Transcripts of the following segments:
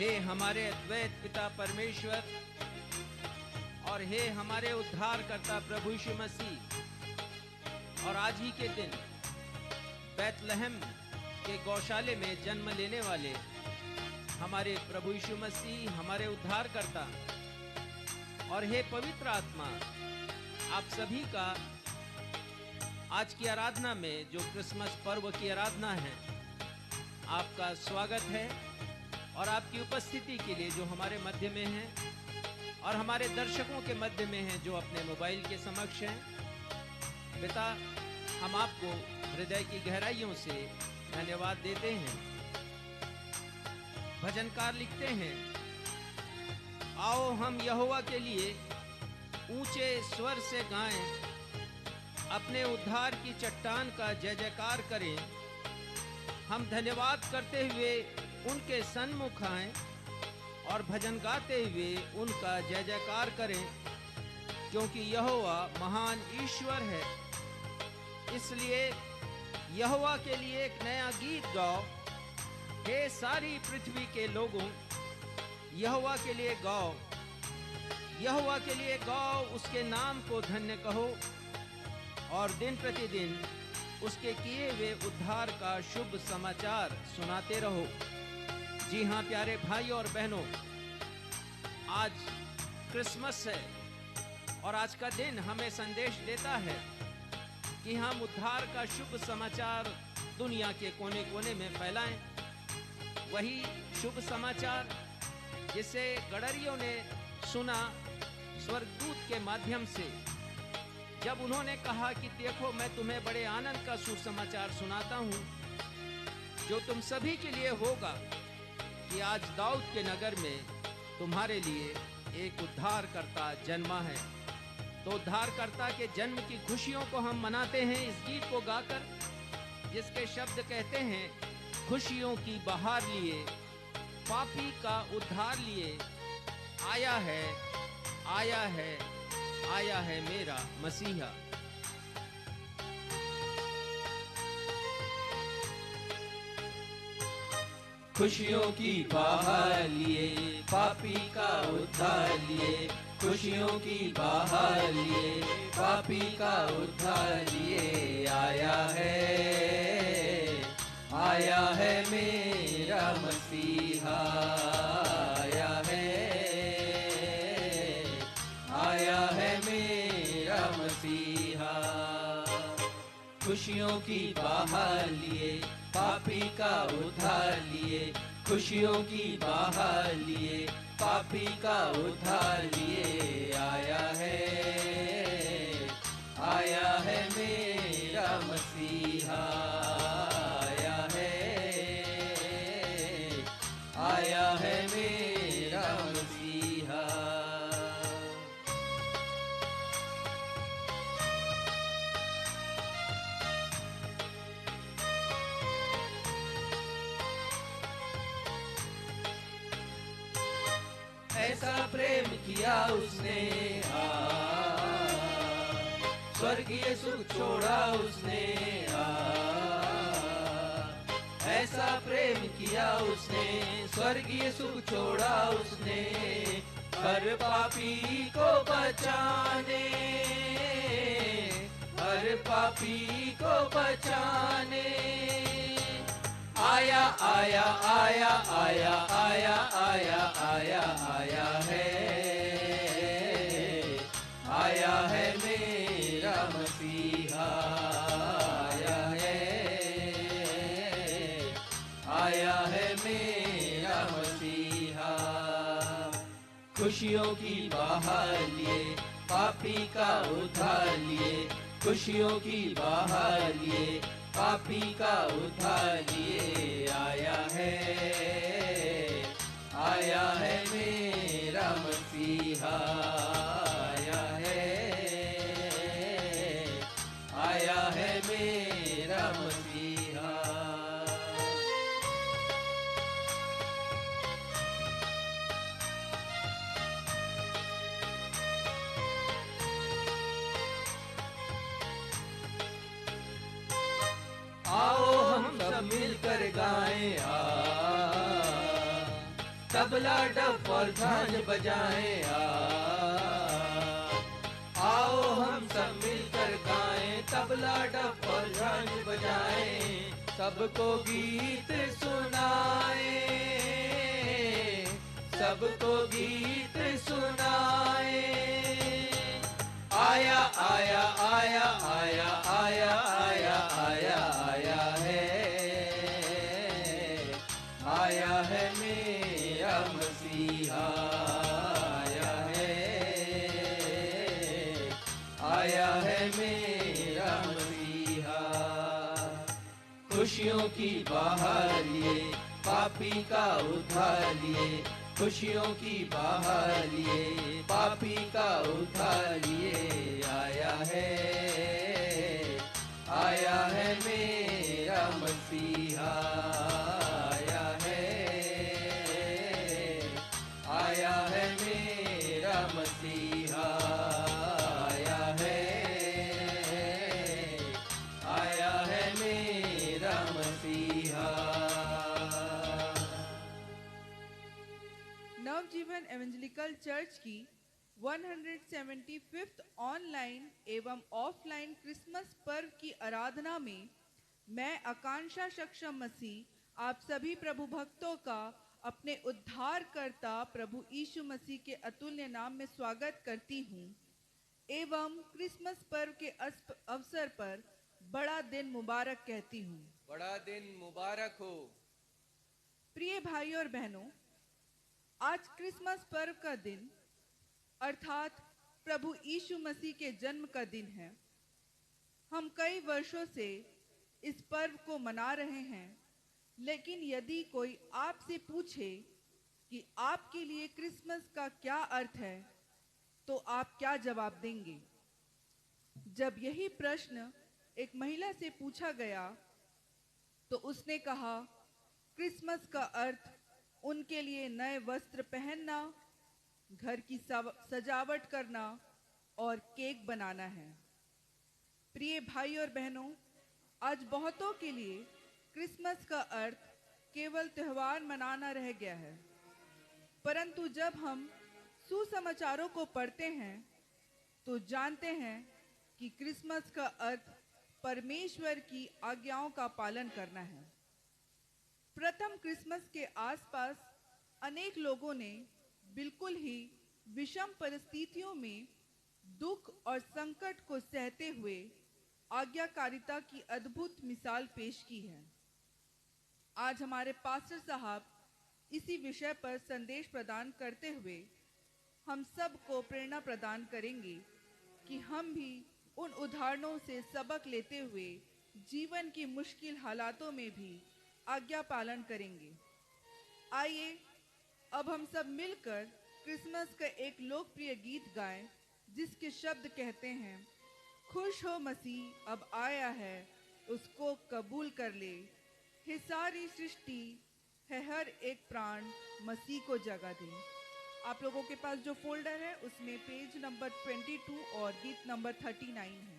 हे हमारे अद्वैत पिता परमेश्वर और हे हमारे उद्धारकर्ता प्रभु यीशु मसीह, और आज ही के दिन बैतलहम के गौशाले में जन्म लेने वाले हमारे प्रभु यीशु मसीह, हमारे उद्धारकर्ता, और हे पवित्र आत्मा, आप सभी का आज की आराधना में, जो क्रिसमस पर्व की आराधना है, आपका स्वागत है। और आपकी उपस्थिति के लिए जो हमारे मध्य में हैं और हमारे दर्शकों के मध्य में हैं जो अपने मोबाइल के समक्ष हैं, पिता, हम आपको हृदय की गहराइयों से धन्यवाद देते हैं। भजनकार लिखते हैं, आओ हम यहोवा के लिए ऊंचे स्वर से गाएं, अपने उद्धार की चट्टान का जय जयकार करें। हम धन्यवाद करते हुए उनके सन्मुख आएं और भजन गाते हुए उनका जय जयकार करें, क्योंकि यहोवा महान ईश्वर है। इसलिए यहोवा के लिए एक नया गीत गाओ, हे सारी पृथ्वी के लोगों, यहोवा के लिए गाओ, यहोवा के लिए गाओ, उसके नाम को धन्य कहो और दिन प्रतिदिन उसके किए हुए उद्धार का शुभ समाचार सुनाते रहो। जी हाँ प्यारे भाइयों और बहनों, आज क्रिसमस है और आज का दिन हमें संदेश देता है कि हम उद्धार का शुभ समाचार दुनिया के कोने कोने में फैलाएं। वही शुभ समाचार जिसे गडरियों ने सुना स्वर्गदूत के माध्यम से, जब उन्होंने कहा कि देखो मैं तुम्हें बड़े आनंद का सुसमाचार सुनाता हूँ, जो तुम सभी के लिए होगा कि आज दाऊद के नगर में तुम्हारे लिए एक उद्धारकर्ता जन्मा है। तो उद्धारकर्ता के जन्म की खुशियों को हम मनाते हैं इस गीत को गाकर, जिसके शब्द कहते हैं, खुशियों की बहार लिए, पापी का उद्धार लिए, आया है, आया है, आया है मेरा मसीहा। खुशियों की बहार लिए, पापी का उद्धार लिए, खुशियों की बहार लिए, पापी का उद्धार लिए, आया है मेरा मसीहा, आया है मेरा मसीहा। खुशियों की बहार लिए, पापी का उद्धार लिए, खुशियों की बहार लिए, पापी का उद्धार लिए, आया है मेरा मसीहा, आया है मेरा मसीहा। ऐसा प्रेम किया उसने, स्वर्गीय सुख छोड़ा उसने, ऐसा प्रेम किया उसने, स्वर्गीय सुख छोड़ा उसने, हर पापी को बचाने, हर पापी को बचाने, आया आया आया आया आया आया आया आया है मेरा मसीहा, आया है मेरा मसीहा। खुशियों की बहार लिए, पापी का उद्धार लिए, खुशियों की बहार लिए, पापी का उद्धार लिए, आया है मेरा मसीहा, आया है मेरा मसीहा। आओ हम सब मिलकर गाएं, तब तबला डफ और झांझ बजाएं। आओ हम सब मिलकर गाएं, तबला डफ और झांझ बजाएं, सबको गीत सुनाएं, सबको गीत सुनाएं। आया आया आया आया आया आया आया आया है, आया है मेरा मसीहा, आया है, आया है मेरा मसीहा। खुशियों की बाहर लिए, पापी का उद्धार लिए, खुशियों की बाहर लिए, पापी का उद्धार लिए, आया है, आया है मेरा मसीहा, आया है, आया है मेरा मसीहा, आया है, आया है मेरा मसीहा। नवजीवन एवेंजलिकल चर्च की 175th ऑनलाइन एवं ऑफलाइन क्रिसमस पर्व की आराधना में मैं आकांक्षा सक्षम मसीह आप सभी प्रभु भक्तों का अपने उद्धारकर्ता प्रभु यीशु मसीह के अतुल्य नाम में स्वागत करती हूँ एवं क्रिसमस पर्व के अवसर पर बड़ा दिन मुबारक कहती हूँ। बड़ा दिन मुबारक हो। प्रिय भाइयों और बहनों, आज क्रिसमस पर्व का दिन अर्थात प्रभु यीशु मसीह के जन्म का दिन है। हम कई वर्षों से इस पर्व को मना रहे हैं, लेकिन यदि कोई आपसे पूछे कि आपके लिए क्रिसमस का क्या अर्थ है, तो आप क्या जवाब देंगे? जब यही प्रश्न एक महिला से पूछा गया, तो उसने कहा, क्रिसमस का अर्थ उनके लिए नए वस्त्र पहनना, घर की सजावट करना और केक बनाना है। प्रिय भाई और बहनों, आज बहुतों के लिए क्रिसमस का अर्थ केवल त्योहार मनाना रह गया है, परंतु जब हम सुसमाचारों को पढ़ते हैं तो जानते हैं कि क्रिसमस का अर्थ परमेश्वर की आज्ञाओं का पालन करना है। प्रथम क्रिसमस के आसपास अनेक लोगों ने बिल्कुल ही विषम परिस्थितियों में दुख और संकट को सहते हुए आज्ञाकारिता की अद्भुत मिसाल पेश की है। आज हमारे पास्टर साहब इसी विषय पर संदेश प्रदान करते हुए हम सब को प्रेरणा प्रदान करेंगे कि हम भी उन उदाहरणों से सबक लेते हुए जीवन की मुश्किल हालातों में भी आज्ञा पालन करेंगे। आइए अब हम सब मिलकर क्रिसमस का एक लोकप्रिय गीत गाएं, जिसके शब्द कहते हैं, खुश हो मसीह अब आया है, उसको कबूल कर ले, हे सारी सृष्टि है हर एक प्राण मसीह को जगह दे। आप लोगों के पास जो फोल्डर है उसमें पेज नंबर 22 और गीत नंबर 39 है।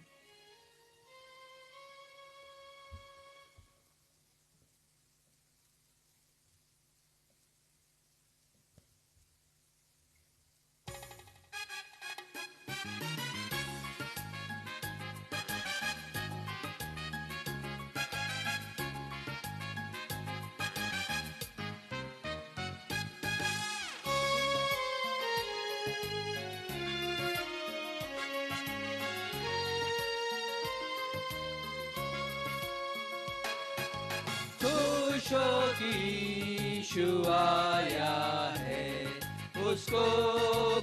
खुशों की यीशु आया है, उसको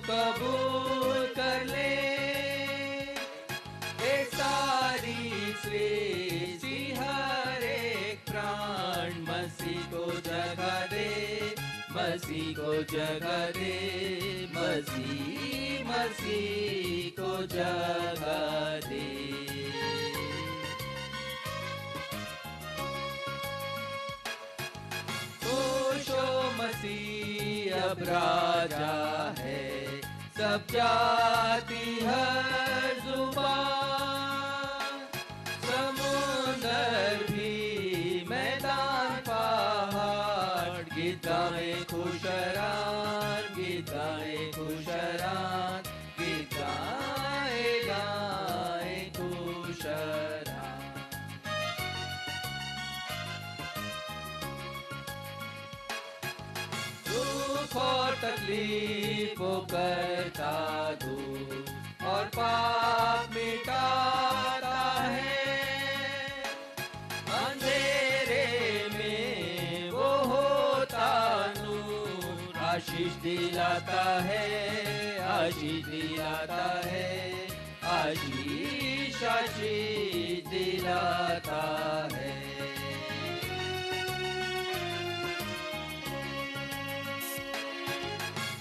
कबूल कर ले, ये सारी सृष्टि हर एक प्राण मसीह को जगह दे, मसीह को जगह दे, मसीह मसीह को जगह दे। मसीह अब राजा है, सब जाति हर जुबान, समुंदर भी मैदान पहाड़, गिद्दा में खुश रहा तकलीफों करता दूर और पाप मिटाता है। अंधेरे में वो होता नूर, आशीष दिलाता है, आशीष दिलाता है, आशीष आशीष दिलाता है।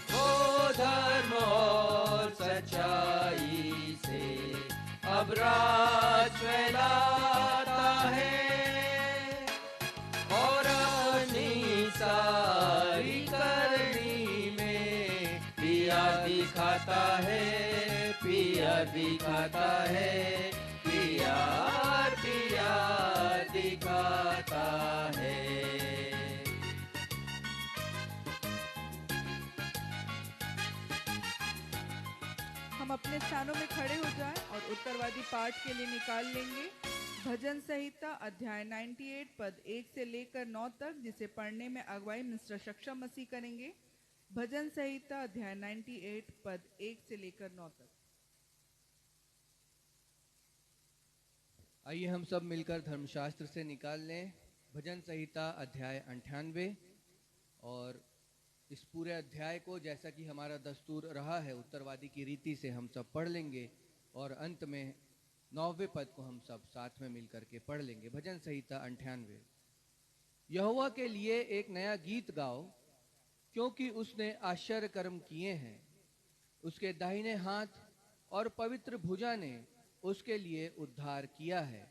वो धर्म और सच्चाई से अब राज फैलाता है और अपनी सारी करनी में पिया दिखाता है, पिया दिखाता है, पिया पिया दिखाता है। हम अपने स्थानों में खड़े हो जाएं और उत्तरवादी पाठ के लिए निकाल लेंगे भजन संहिता अध्याय 98 पद 1 से लेकर 9 तक, जिसे पढ़ने में अगुवाई मिस्टर सक्षम मसीह करेंगे। भजन संहिता अध्याय 98 पद 1 से लेकर 9 तक। आइए हम सब मिलकर धर्मशास्त्र से निकाल लें भजन संहिता अध्याय 98 और इस पूरे अध्याय को, जैसा कि हमारा दस्तूर रहा है, उत्तरवादी की रीति से हम सब पढ़ लेंगे और अंत में 9वें पद को हम सब साथ में मिलकर के पढ़ लेंगे। भजन संहिता 98। यहोवा के लिए एक नया गीत गाओ, क्योंकि उसने आश्चर्य कर्म किए हैं। उसके दाहिने हाथ और पवित्र भुजा ने उसके लिए उद्धार किया है।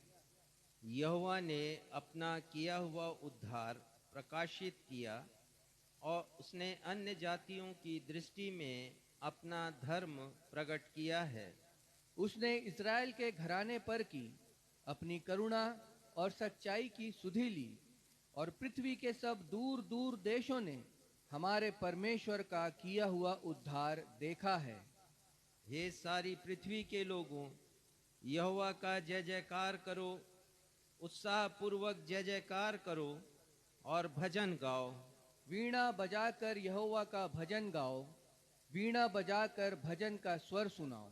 यहोवा ने अपना किया हुआ उद्धार प्रकाशित किया और उसने अन्य जातियों की दृष्टि में अपना धर्म प्रकट किया है। उसने इस्राएल के घराने पर की अपनी करुणा और सच्चाई की सुधि ली और पृथ्वी के सब दूर दूर देशों ने हमारे परमेश्वर का किया हुआ उद्धार देखा है। हे सारी पृथ्वी के लोगों, यहोवा का जय जयकार करो, उत्साह पूर्वक जय जयकार करो और भजन गाओ। वीणा बजाकर यहोवा का भजन गाओ, वीणा बजाकर भजन का स्वर सुनाओ।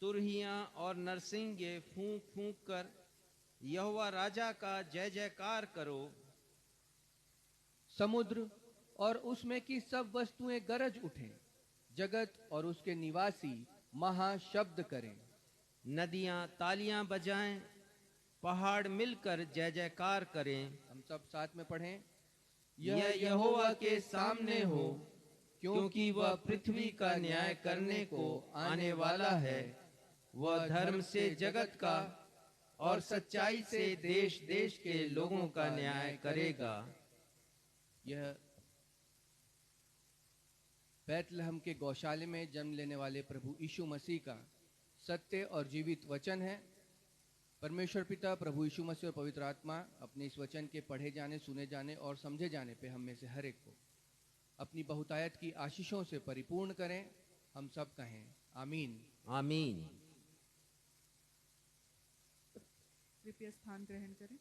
तुरहियां और नरसिंगे फूंक फूंक कर यहोवा राजा का जय जयकार करो। समुद्र और उसमें की सब वस्तुएं गरज उठें, जगत और उसके निवासी महाशब्द करें। नदियां तालियां बजाएं, पहाड़ मिलकर जय जयकार करें। हम सब साथ में पढ़ें। यह यहोवा के सामने हो, क्योंकि वह पृथ्वी का न्याय करने को आने वाला है। वह धर्म से जगत का और सच्चाई से देश देश के लोगों का न्याय करेगा। यह बैतलहम के गौशाले में जन्म लेने वाले प्रभु यीशु मसीह का सत्य और जीवित वचन है। परमेश्वर पिता, प्रभु यीशु मसीह और पवित्र आत्मा अपने इस वचन के पढ़े जाने, सुने जाने और समझे जाने पे हम में से हर एक को अपनी बहुतायत की आशीषों से परिपूर्ण करें। हम सब कहें आमीन। आमीन। कृपया स्थान ग्रहण करें।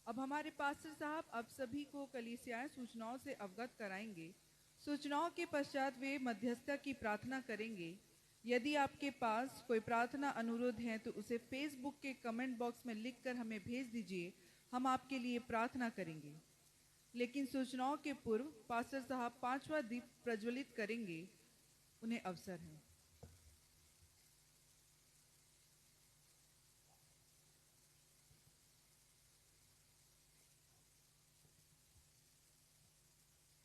अब हमारे पास्टर साहब अब सभी को कलीसियाएं सूचनाओं से अवगत कराएंगे। सूचनाओं के पश्चात वे मध्यस्थता की प्रार्थना करेंगे। यदि आपके पास कोई प्रार्थना अनुरोध है तो उसे फेसबुक के कमेंट बॉक्स में लिखकर हमें भेज दीजिए, हम आपके लिए प्रार्थना करेंगे। लेकिन सूचनाओं के पूर्व पास्टर साहब 5वां दीप प्रज्वलित करेंगे। उन्हें अवसर है।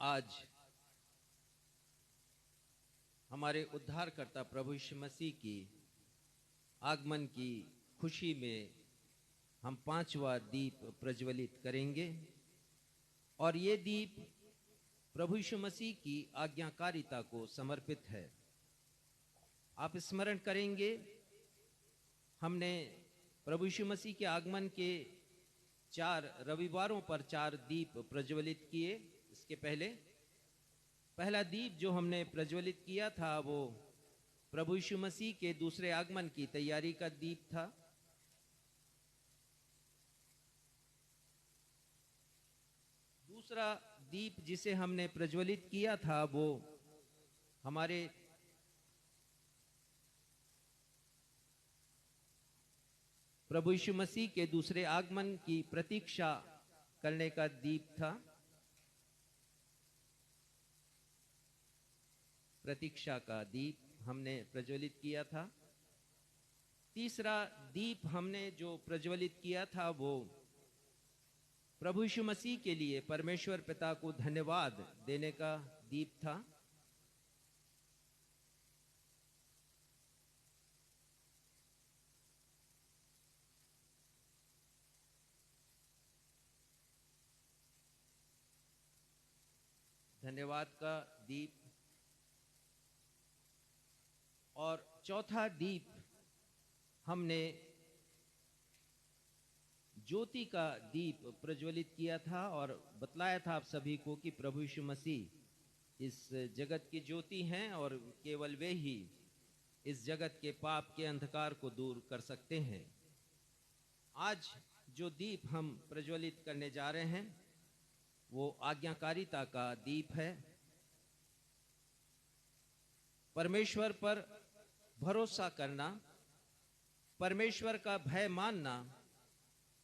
आज हमारे उद्धारकर्ता प्रभु यीशु मसीह की आगमन की खुशी में हम 5वां दीप प्रज्वलित करेंगे और ये दीप प्रभु यीशु मसीह की आज्ञाकारिता को समर्पित है। आप स्मरण करेंगे, हमने प्रभु यीशु मसीह के आगमन के 4 रविवारों पर 4 दीप प्रज्वलित किए। इसके पहला दीप जो हमने प्रज्वलित किया था वो प्रभु यीशु मसीह के दूसरे आगमन की तैयारी का दीप था। दूसरा दीप जिसे हमने प्रज्वलित किया था वो हमारे प्रभु यीशु मसीह के दूसरे आगमन की प्रतीक्षा करने का दीप था, प्रतीक्षा का दीप हमने प्रज्वलित किया था। तीसरा दीप हमने जो प्रज्वलित किया था वो प्रभु यीशु मसीह के लिए परमेश्वर पिता को धन्यवाद देने का दीप था। धन्यवाद का दीप। और चौथा दीप हमने ज्योति का दीप प्रज्वलित किया था और बतलाया था आप सभी को कि प्रभु यीशु मसीह इस जगत की ज्योति हैं और केवल वे ही इस जगत के पाप के अंधकार को दूर कर सकते हैं। आज जो दीप हम प्रज्वलित करने जा रहे हैं वो आज्ञाकारिता का दीप है। परमेश्वर पर भरोसा करना, परमेश्वर का भय मानना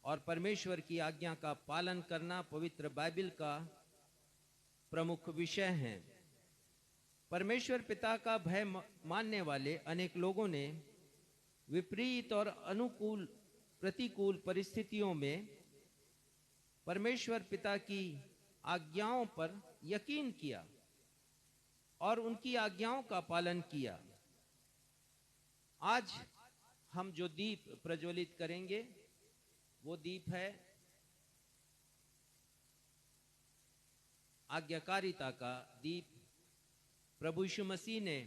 और परमेश्वर की आज्ञा का पालन करना पवित्र बाइबल का प्रमुख विषय है। परमेश्वर पिता का भय मानने वाले अनेक लोगों ने विपरीत और अनुकूल प्रतिकूल परिस्थितियों में परमेश्वर पिता की आज्ञाओं पर यकीन किया और उनकी आज्ञाओं का पालन किया। आज हम जो दीप प्रज्वलित करेंगे वो दीप है आज्ञाकारिता का दीप। प्रभु यीशु मसीह ने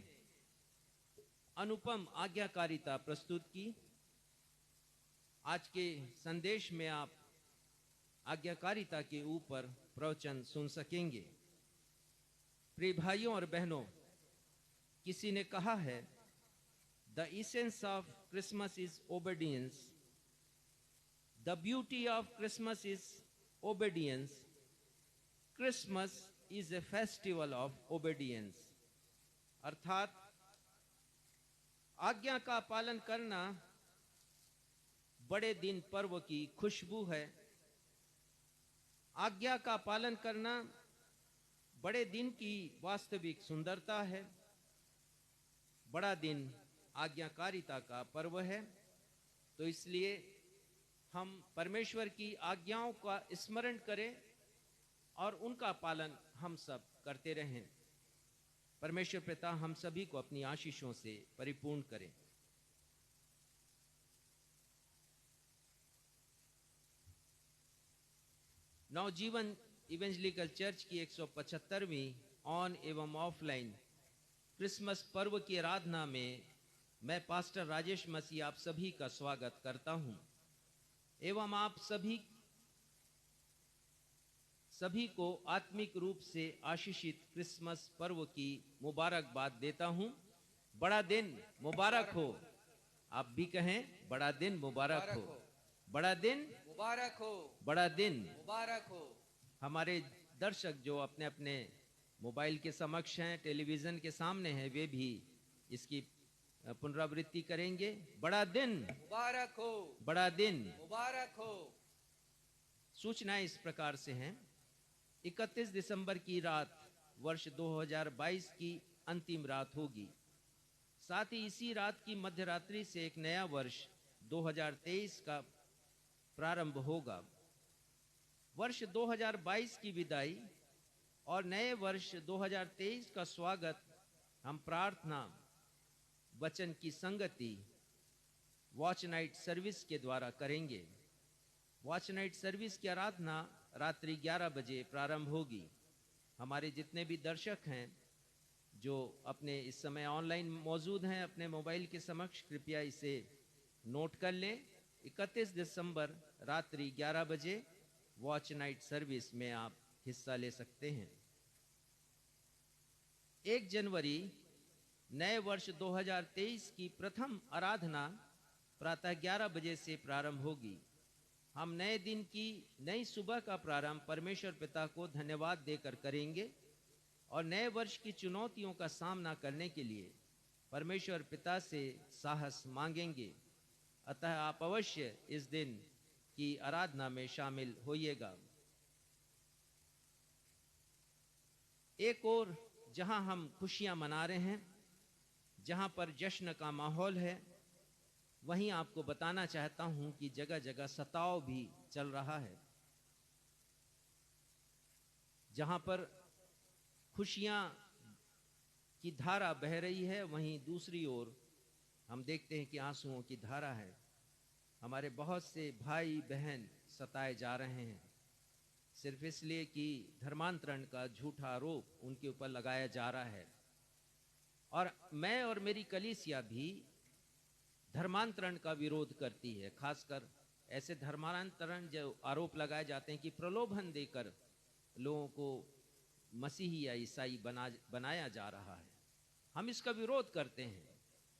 अनुपम आज्ञाकारिता प्रस्तुत की। आज के संदेश में आप आज्ञाकारिता के ऊपर प्रवचन सुन सकेंगे। प्रिय भाइयों और बहनों, किसी ने कहा है the essence of Christmas is obedience, the beauty of Christmas is obedience, Christmas is a festival of obedience. अर्थात आज्ञा का पालन करना बड़े दिन पर्व की खुशबू है। आज्ञा का पालन करना बड़े दिन की वास्तविक सुंदरता है। बड़ा दिन आज्ञाकारिता का पर्व है। तो इसलिए हम परमेश्वर की आज्ञाओं का स्मरण करें और उनका पालन हम सब करते रहें। परमेश्वर पिता हम सभी को अपनी आशीषों से परिपूर्ण करें। नवजीवन इवेंजलिकल चर्च की 175वीं ऑन एवं ऑफलाइन क्रिसमस पर्व की आराधना में मैं पास्टर राजेश मसीह आप सभी का स्वागत करता हूं एवं आप सभी को आत्मिक रूप से आशीषित क्रिसमस पर्व की मुबारकबाद देता हूं। बड़ा दिन मुबारक हो। आप भी कहें बड़ा दिन मुबारक हो। बड़ा दिन मुबारक हो। बड़ा दिन मुबारक हो। हमारे दर्शक जो अपने अपने मोबाइल के समक्ष हैं, टेलीविजन के सामने हैं, वे भी इसकी पुनरावृत्ति करेंगे। बड़ा दिन मुबारक हो। बड़ा दिन मुबारक हो। सूचनाएं इस प्रकार से हैं। 31 दिसंबर की रात वर्ष 2022 की अंतिम रात होगी। साथ ही इसी रात की मध्यरात्रि से एक नया वर्ष 2023 का प्रारंभ होगा। वर्ष 2022 की विदाई और नए वर्ष 2023 का स्वागत हम प्रार्थना, वचन की संगति, वॉच नाइट सर्विस के द्वारा करेंगे। वॉच नाइट सर्विस की आराधना रात्रि 11 बजे प्रारंभ होगी। हमारे जितने भी दर्शक हैं जो अपने इस समय ऑनलाइन मौजूद हैं, अपने मोबाइल के समक्ष कृपया इसे नोट कर लें। 31 दिसंबर रात्रि 11 बजे वॉच नाइट सर्विस में आप हिस्सा ले सकते हैं। 1 जनवरी नए वर्ष 2023 की प्रथम आराधना प्रातः 11 बजे से प्रारंभ होगी। हम नए दिन की नई सुबह का प्रारंभ परमेश्वर पिता को धन्यवाद देकर करेंगे और नए वर्ष की चुनौतियों का सामना करने के लिए परमेश्वर पिता से साहस मांगेंगे। अतः आप अवश्य इस दिन की आराधना में शामिल होइएगा। एक और जहां हम खुशियां मना रहे हैं, जहां पर जश्न का माहौल है, वहीं आपको बताना चाहता हूं कि जगह जगह सताव भी चल रहा है। जहां पर खुशियां की धारा बह रही है, वहीं दूसरी ओर हम देखते हैं कि आंसुओं की धारा है। हमारे बहुत से भाई बहन सताए जा रहे हैं सिर्फ इसलिए कि धर्मांतरण का झूठा आरोप उनके ऊपर लगाया जा रहा है। और मैं और मेरी कलीसिया भी धर्मांतरण का विरोध करती है, खासकर ऐसे धर्मांतरण जो आरोप लगाए जाते हैं कि प्रलोभन देकर लोगों को मसीही या ईसाई बनाया जा रहा है। हम इसका विरोध करते हैं।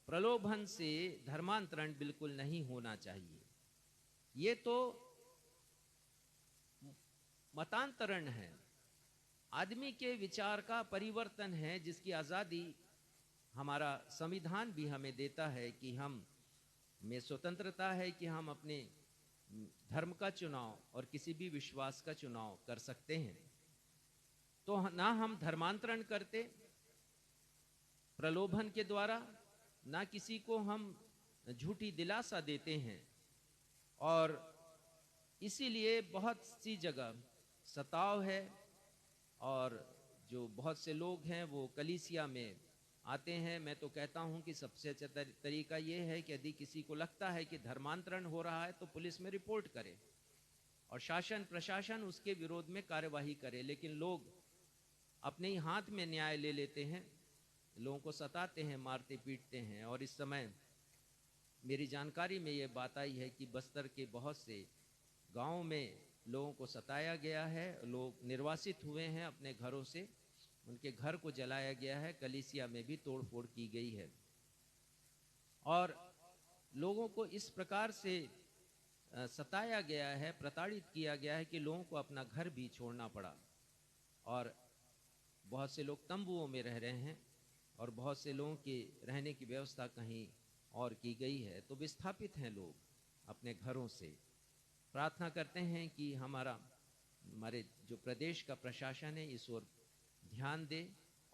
प्रलोभन से धर्मांतरण बिल्कुल नहीं होना चाहिए। ये तो मतांतरण है, आदमी के विचार का परिवर्तन है, जिसकी आज़ादी हमारा संविधान भी हमें देता है कि हम में स्वतंत्रता है कि हम अपने धर्म का चुनाव और किसी भी विश्वास का चुनाव कर सकते हैं। तो ना हम धर्मांतरण करते प्रलोभन के द्वारा, ना किसी को हम झूठी दिलासा देते हैं। और इसीलिए बहुत सी जगह सताव है और जो बहुत से लोग हैं वो कलीसिया में आते हैं। मैं तो कहता हूं कि सबसे अच्छा तरीका ये है कि यदि किसी को लगता है कि धर्मांतरण हो रहा है तो पुलिस में रिपोर्ट करे और शासन प्रशासन उसके विरोध में कार्यवाही करे। लेकिन लोग अपने ही हाथ में न्याय ले लेते हैं, लोगों को सताते हैं, मारते पीटते हैं। और इस समय मेरी जानकारी में ये बात आई है कि बस्तर के बहुत से गांव में लोगों को सताया गया है, लोग निर्वासित हुए हैं अपने घरों से, उनके घर को जलाया गया है, कलीसिया में भी तोड़फोड़ की गई है। और लोगों को इस प्रकार से सताया गया है, प्रताड़ित किया गया है कि लोगों को अपना घर भी छोड़ना पड़ा। और बहुत से लोग तंबुओं में रह रहे हैं और बहुत से लोगों के रहने की व्यवस्था कहीं और की गई है। तो विस्थापित हैं लोग अपने घरों से। प्रार्थना करते हैं कि हमारे जो प्रदेश का प्रशासन है इस ओर ध्यान दे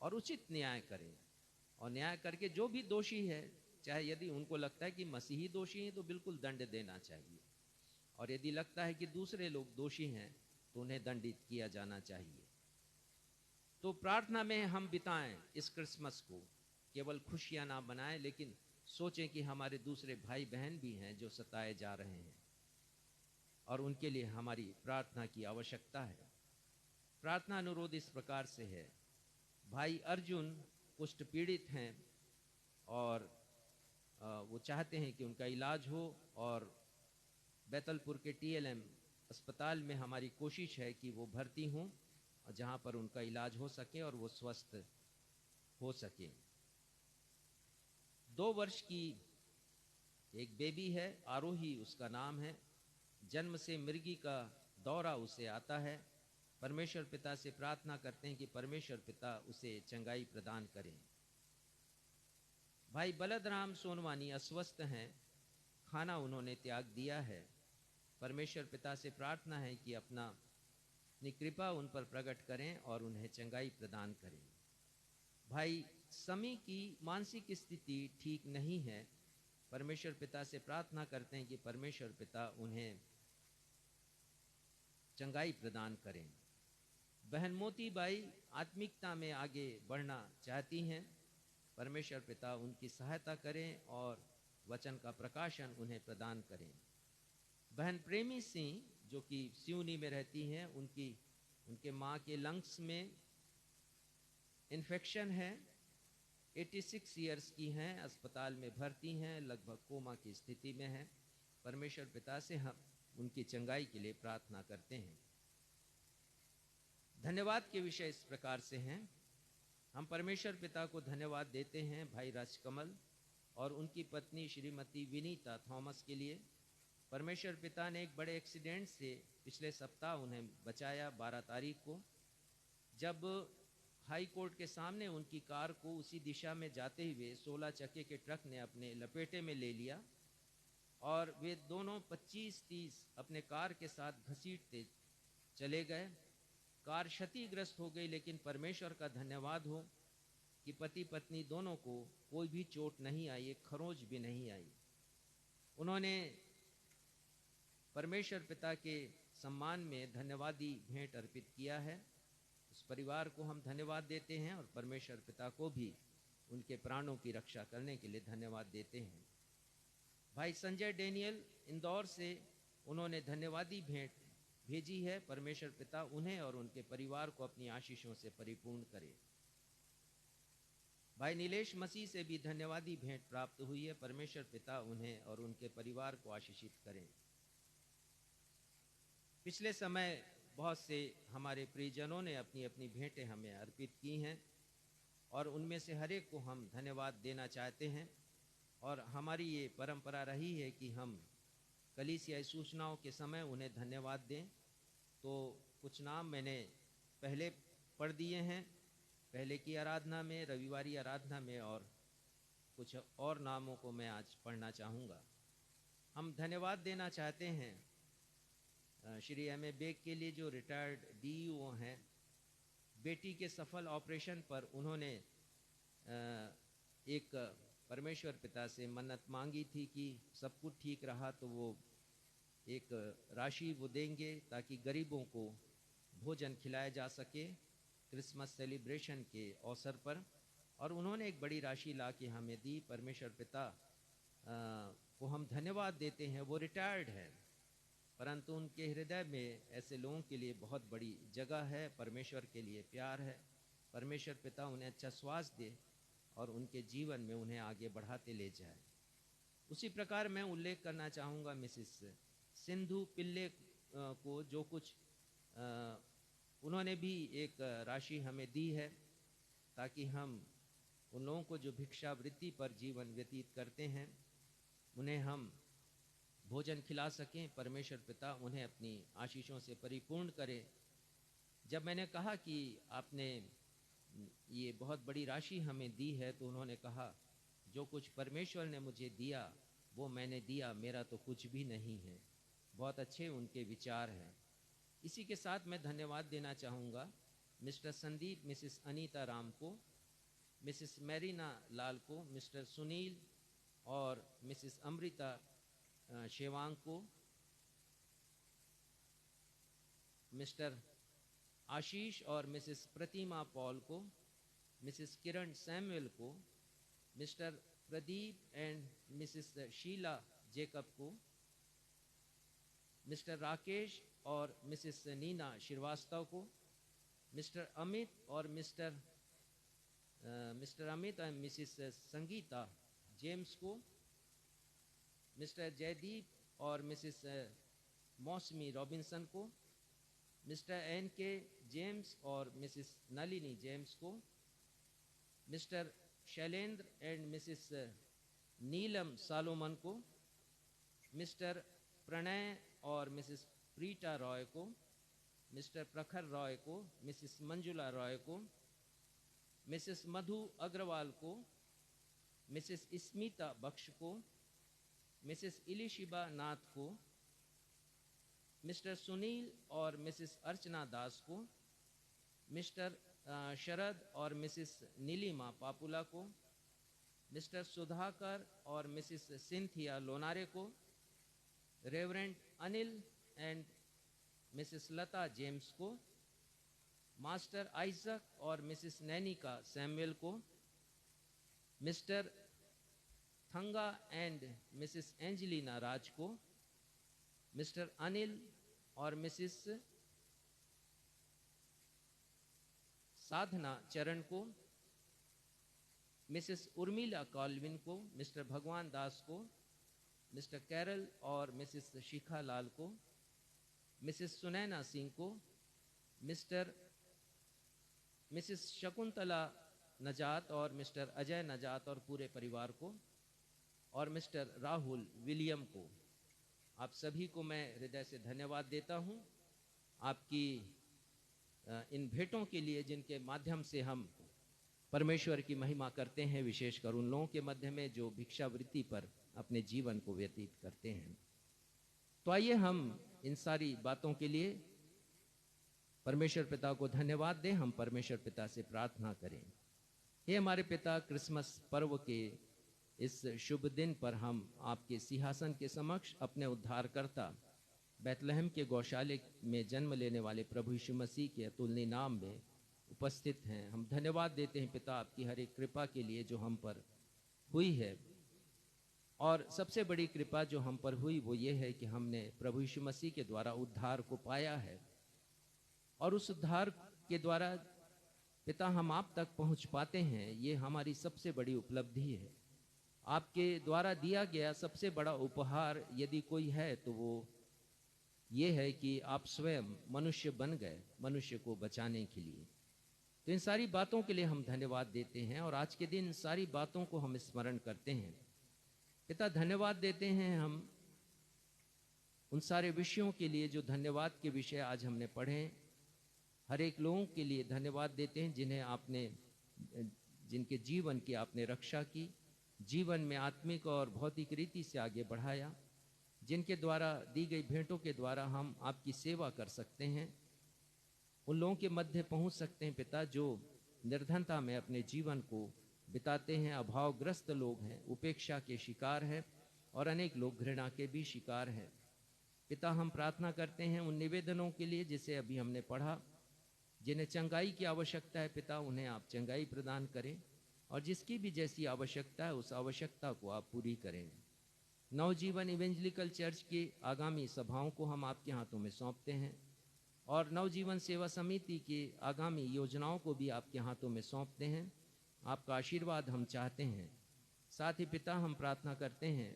और उचित न्याय करे, और न्याय करके जो भी दोषी है, चाहे यदि उनको लगता है कि मसीही दोषी हैं तो बिल्कुल दंड देना चाहिए, और यदि लगता है कि दूसरे लोग दोषी हैं तो उन्हें दंडित किया जाना चाहिए। तो प्रार्थना में हम बिताएं इस क्रिसमस को, केवल खुशियां ना बनाएं, लेकिन सोचें कि हमारे दूसरे भाई बहन भी हैं जो सताए जा रहे हैं और उनके लिए हमारी प्रार्थना की आवश्यकता है। प्रार्थना अनुरोध इस प्रकार से है। भाई अर्जुन कुष्ठ पीड़ित हैं और वो चाहते हैं कि उनका इलाज हो, और बैतलपुर के TLM अस्पताल में हमारी कोशिश है कि वो भर्ती हों, जहां पर उनका इलाज हो सके और वो स्वस्थ हो सके। 2 वर्ष की एक बेबी है, आरोही उसका नाम है। जन्म से मिर्गी का दौरा उसे आता है। परमेश्वर पिता से प्रार्थना करते हैं कि परमेश्वर पिता उसे चंगाई प्रदान करें। भाई बलदराम सोनवानी अस्वस्थ हैं, खाना उन्होंने त्याग दिया है। परमेश्वर पिता से प्रार्थना है कि अपनी कृपा उन पर प्रकट करें और उन्हें चंगाई प्रदान करें। भाई समी की मानसिक स्थिति ठीक नहीं है। परमेश्वर पिता से प्रार्थना करते हैं कि परमेश्वर पिता उन्हें चंगाई प्रदान करें। बहन मोती बाई आत्मिकता में आगे बढ़ना चाहती हैं। परमेश्वर पिता उनकी सहायता करें और वचन का प्रकाशन उन्हें प्रदान करें। बहन प्रेमी सिंह जो कि सिवनी में रहती हैं, उनके माँ के लंग्स में इन्फेक्शन है, 86 ईयर्स की हैं, अस्पताल में भर्ती हैं, लगभग कोमा की स्थिति में हैं। परमेश्वर पिता से हम उनकी चंगाई के लिए प्रार्थना करते हैं। धन्यवाद के विषय इस प्रकार से हैं। हम परमेश्वर पिता को धन्यवाद देते हैं भाई राजकमल और उनकी पत्नी श्रीमती विनीता थॉमस के लिए। परमेश्वर पिता ने एक बड़े एक्सीडेंट से पिछले सप्ताह उन्हें बचाया 12 तारीख को, जब हाई कोर्ट के सामने उनकी कार को उसी दिशा में जाते हुए 16 चक्के के ट्रक ने अपने लपेटे में ले लिया और वे दोनों 25-30 अपने कार के साथ घसीटते चले गए। कार क्षतिग्रस्त हो गई, लेकिन परमेश्वर का धन्यवाद हो कि पति पत्नी दोनों को कोई भी चोट नहीं आई, एक खरोंच भी नहीं आई। उन्होंने परमेश्वर पिता के सम्मान में धन्यवादी भेंट अर्पित किया है। उस परिवार को हम धन्यवाद देते हैं और परमेश्वर पिता को भी उनके प्राणों की रक्षा करने के लिए धन्यवाद देते हैं। भाई संजय डेनियल इंदौर से, उन्होंने धन्यवादी भेंट भेजी है। परमेश्वर पिता उन्हें और उनके परिवार को अपनी आशीषों से परिपूर्ण करे। भाई नीलेश मसीह से भी धन्यवादी भेंट प्राप्त हुई है। परमेश्वर पिता उन्हें और उनके परिवार को आशीषित करें। पिछले समय बहुत से हमारे प्रियजनों ने अपनी अपनी भेंटें हमें अर्पित की हैं और उनमें से हर एक को हम धन्यवाद देना चाहते हैं। और हमारी ये परंपरा रही है कि हम कलीसियाई सूचनाओं के समय उन्हें धन्यवाद दें। तो कुछ नाम मैंने पहले पढ़ दिए हैं, पहले की आराधना में, रविवारी आराधना में, और कुछ और नामों को मैं आज पढ़ना चाहूँगा। हम धन्यवाद देना चाहते हैं श्री एम.ए. बेग के लिए, जो रिटायर्ड DEO हैं। बेटी के सफल ऑपरेशन पर उन्होंने एक परमेश्वर पिता से मन्नत मांगी थी कि सब कुछ ठीक रहा तो वो एक राशि वो देंगे ताकि गरीबों को भोजन खिलाया जा सके क्रिसमस सेलिब्रेशन के अवसर पर। और उन्होंने एक बड़ी राशि ला के हमें दी। परमेश्वर पिता को हम धन्यवाद देते हैं। वो रिटायर्ड है, परंतु उनके हृदय में ऐसे लोगों के लिए बहुत बड़ी जगह है, परमेश्वर के लिए प्यार है। परमेश्वर पिता उन्हें अच्छा स्वास्थ्य दे और उनके जीवन में उन्हें आगे बढ़ाते ले जाए। उसी प्रकार मैं उल्लेख करना चाहूँगा मिसिस सिंधु पिल्ले को, जो कुछ उन्होंने भी एक राशि हमें दी है ताकि हम उन लोगों को जो भिक्षावृत्ति पर जीवन व्यतीत करते हैं उन्हें हम भोजन खिला सकें। परमेश्वर पिता उन्हें अपनी आशीषों से परिपूर्ण करे। जब मैंने कहा कि आपने ये बहुत बड़ी राशि हमें दी है, तो उन्होंने कहा जो कुछ परमेश्वर ने मुझे दिया वो मैंने दिया, मेरा तो कुछ भी नहीं है। बहुत अच्छे उनके विचार हैं। इसी के साथ मैं धन्यवाद देना चाहूँगा मिस्टर संदीप, मिसिस अनीता राम को, मिसिस मैरीना लाल को, मिस्टर सुनील और मिसिस अमृता शेवांग को, मिस्टर आशीष और मिसिस प्रतिमा पॉल को, मिसिस किरण सैमुअल को, Mr Pradeep and Mrs Sheela Jacob को, मिस्टर राकेश और मिसिस नीना श्रीवास्तव को, मिस्टर अमित और Mr Amit and Mrs Sangeeta James को, मिस्टर जयदीप और मिसिस मौसमी रॉबिन्सन को, मिस्टर N.K. जेम्स और मिसिस नलिनी जेम्स को, Mr Shailendra and Mrs Neelam Solomon को, मिस्टर प्रणय और मिसिस प्रीटा रॉय को, मिस्टर प्रखर रॉय को, मिसिस मंजुला रॉय को, मिसिस मधु अग्रवाल को, मिसिस स्मिता बख्श को, मिसिस इलिशिबा नाथ को, मिस्टर सुनील और मिसिस अर्चना दास को, मिस्टर शरद और मिसिस नीलिमा पापुला को, मिस्टर सुधाकर और मिसिस सिंथिया लोनारे को, Reverend Anil and Mrs Lata James को, मास्टर आइजक और मिसिस नैनिका सैमुअल को, Mr Thanga and Mrs Angelina Raj को, मिस्टर अनिल और मिसिस साधना चरण को, मिसिस उर्मिला कॉल्विन को, मिस्टर भगवान दास को, मिस्टर कैरल और मिसिस शिखा लाल को, मिसिस सुनैना सिंह को, मिसिस शकुंतला नजात और मिस्टर अजय नजात और पूरे परिवार को, और मिस्टर राहुल विलियम को। आप सभी को मैं हृदय से धन्यवाद देता हूँ आपकी इन भेंटों के लिए जिनके माध्यम से हम परमेश्वर की महिमा करते हैं, विशेषकर उन लोगों के मध्य में जो भिक्षावृत्ति पर अपने जीवन को व्यतीत करते हैं। तो आइए हम इन सारी बातों के लिए परमेश्वर पिता को धन्यवाद दें। हम परमेश्वर पिता से प्रार्थना करें। हे हमारे पिता, क्रिसमस पर्व के इस शुभ दिन पर हम आपके सिंहासन के समक्ष अपने उद्धारकर्ता बैतलहम के गौशाले में जन्म लेने वाले प्रभु यीशु मसीह के अतुलनीय नाम में उपस्थित हैं। हम धन्यवाद देते हैं पिता आपकी हर एक कृपा के लिए जो हम पर हुई है, और सबसे बड़ी कृपा जो हम पर हुई वो ये है कि हमने प्रभु यीशु मसीह के द्वारा उद्धार को पाया है, और उस उद्धार के द्वारा पिता हम आप तक पहुंच पाते हैं। ये हमारी सबसे बड़ी उपलब्धि है। आपके द्वारा दिया गया सबसे बड़ा उपहार यदि कोई है तो वो ये है कि आप स्वयं मनुष्य बन गए मनुष्य को बचाने के लिए। तो इन सारी बातों के लिए हम धन्यवाद देते हैं, और आज के दिन सारी बातों को हम स्मरण करते हैं। पिता धन्यवाद देते हैं हम उन सारे विषयों के लिए जो धन्यवाद के विषय आज हमने पढ़े। हर एक लोगों के लिए धन्यवाद देते हैं जिनके जीवन की आपने रक्षा की, जीवन में आत्मिक और भौतिक रीति से आगे बढ़ाया, जिनके द्वारा दी गई भेंटों के द्वारा हम आपकी सेवा कर सकते हैं, उन लोगों के मध्य पहुंच सकते हैं पिता जो निर्धनता में अपने जीवन को बिताते हैं, अभावग्रस्त लोग हैं, उपेक्षा के शिकार हैं, और अनेक लोग घृणा के भी शिकार हैं। पिता हम प्रार्थना करते हैं उन निवेदनों के लिए जिसे अभी हमने पढ़ा, जिन्हें चंगाई की आवश्यकता है पिता उन्हें आप चंगाई प्रदान करें, और जिसकी भी जैसी आवश्यकता है उस आवश्यकता को आप पूरी करें। नवजीवन इवेंजलिकल चर्च की आगामी सभाओं को हम आपके हाथों में सौंपते हैं, और नवजीवन सेवा समिति की आगामी योजनाओं को भी आपके हाथों में सौंपते हैं। आपका आशीर्वाद हम चाहते हैं। साथ ही पिता हम प्रार्थना करते हैं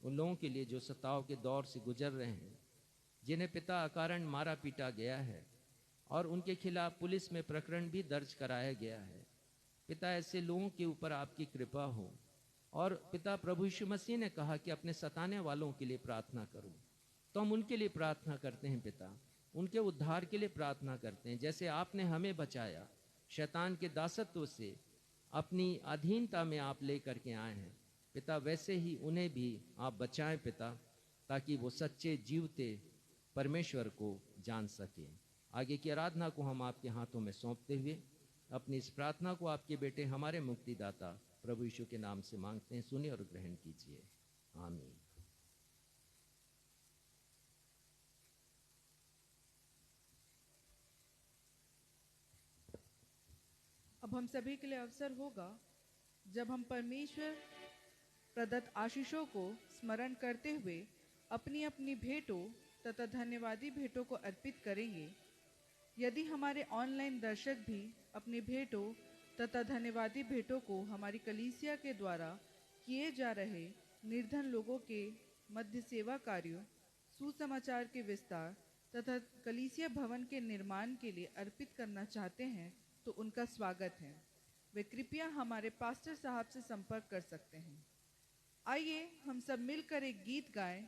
उन लोगों के लिए जो सताव के दौर से गुजर रहे हैं, जिन्हें पिता अकारण मारा पीटा गया है और उनके खिलाफ पुलिस में प्रकरण भी दर्ज कराया गया है। पिता ऐसे लोगों के ऊपर आपकी कृपा हो, और पिता प्रभु यीशु मसीह ने कहा कि अपने सताने वालों के लिए प्रार्थना करो, तो हम उनके लिए प्रार्थना करते हैं पिता, उनके उद्धार के लिए प्रार्थना करते हैं। जैसे आपने हमें बचाया शैतान के दासत्व से, अपनी अधीनता में आप ले करके आए हैं पिता, वैसे ही उन्हें भी आप बचाएं पिता, ताकि वो सच्चे जीवते परमेश्वर को जान सके। आगे की आराधना को हम आपके हाथों में सौंपते हुए अपनी इस प्रार्थना को आपके बेटे हमारे मुक्तिदाता प्रभु यीशु के नाम से मांगते हैं। सुनिए और ग्रहण कीजिए। आमीन। अब हम सभी के लिए अवसर होगा जब हम परमेश्वर प्रदत्त आशीषों को स्मरण करते हुए अपनी अपनी भेंटों तथा धन्यवादी भेंटों को अर्पित करेंगे। यदि हमारे ऑनलाइन दर्शक भी अपनी भेंटों तथा धन्यवादी भेंटों को हमारी कलीसिया के द्वारा किए जा रहे निर्धन लोगों के मध्य सेवा कार्यों, सुसमाचार के विस्तार तथा कलीसिया भवन के निर्माण के लिए अर्पित करना चाहते हैं तो उनका स्वागत है। वे कृपया हमारे पास्टर साहब से संपर्क कर सकते हैं। आइए हम सब मिलकर एक गीत गाएं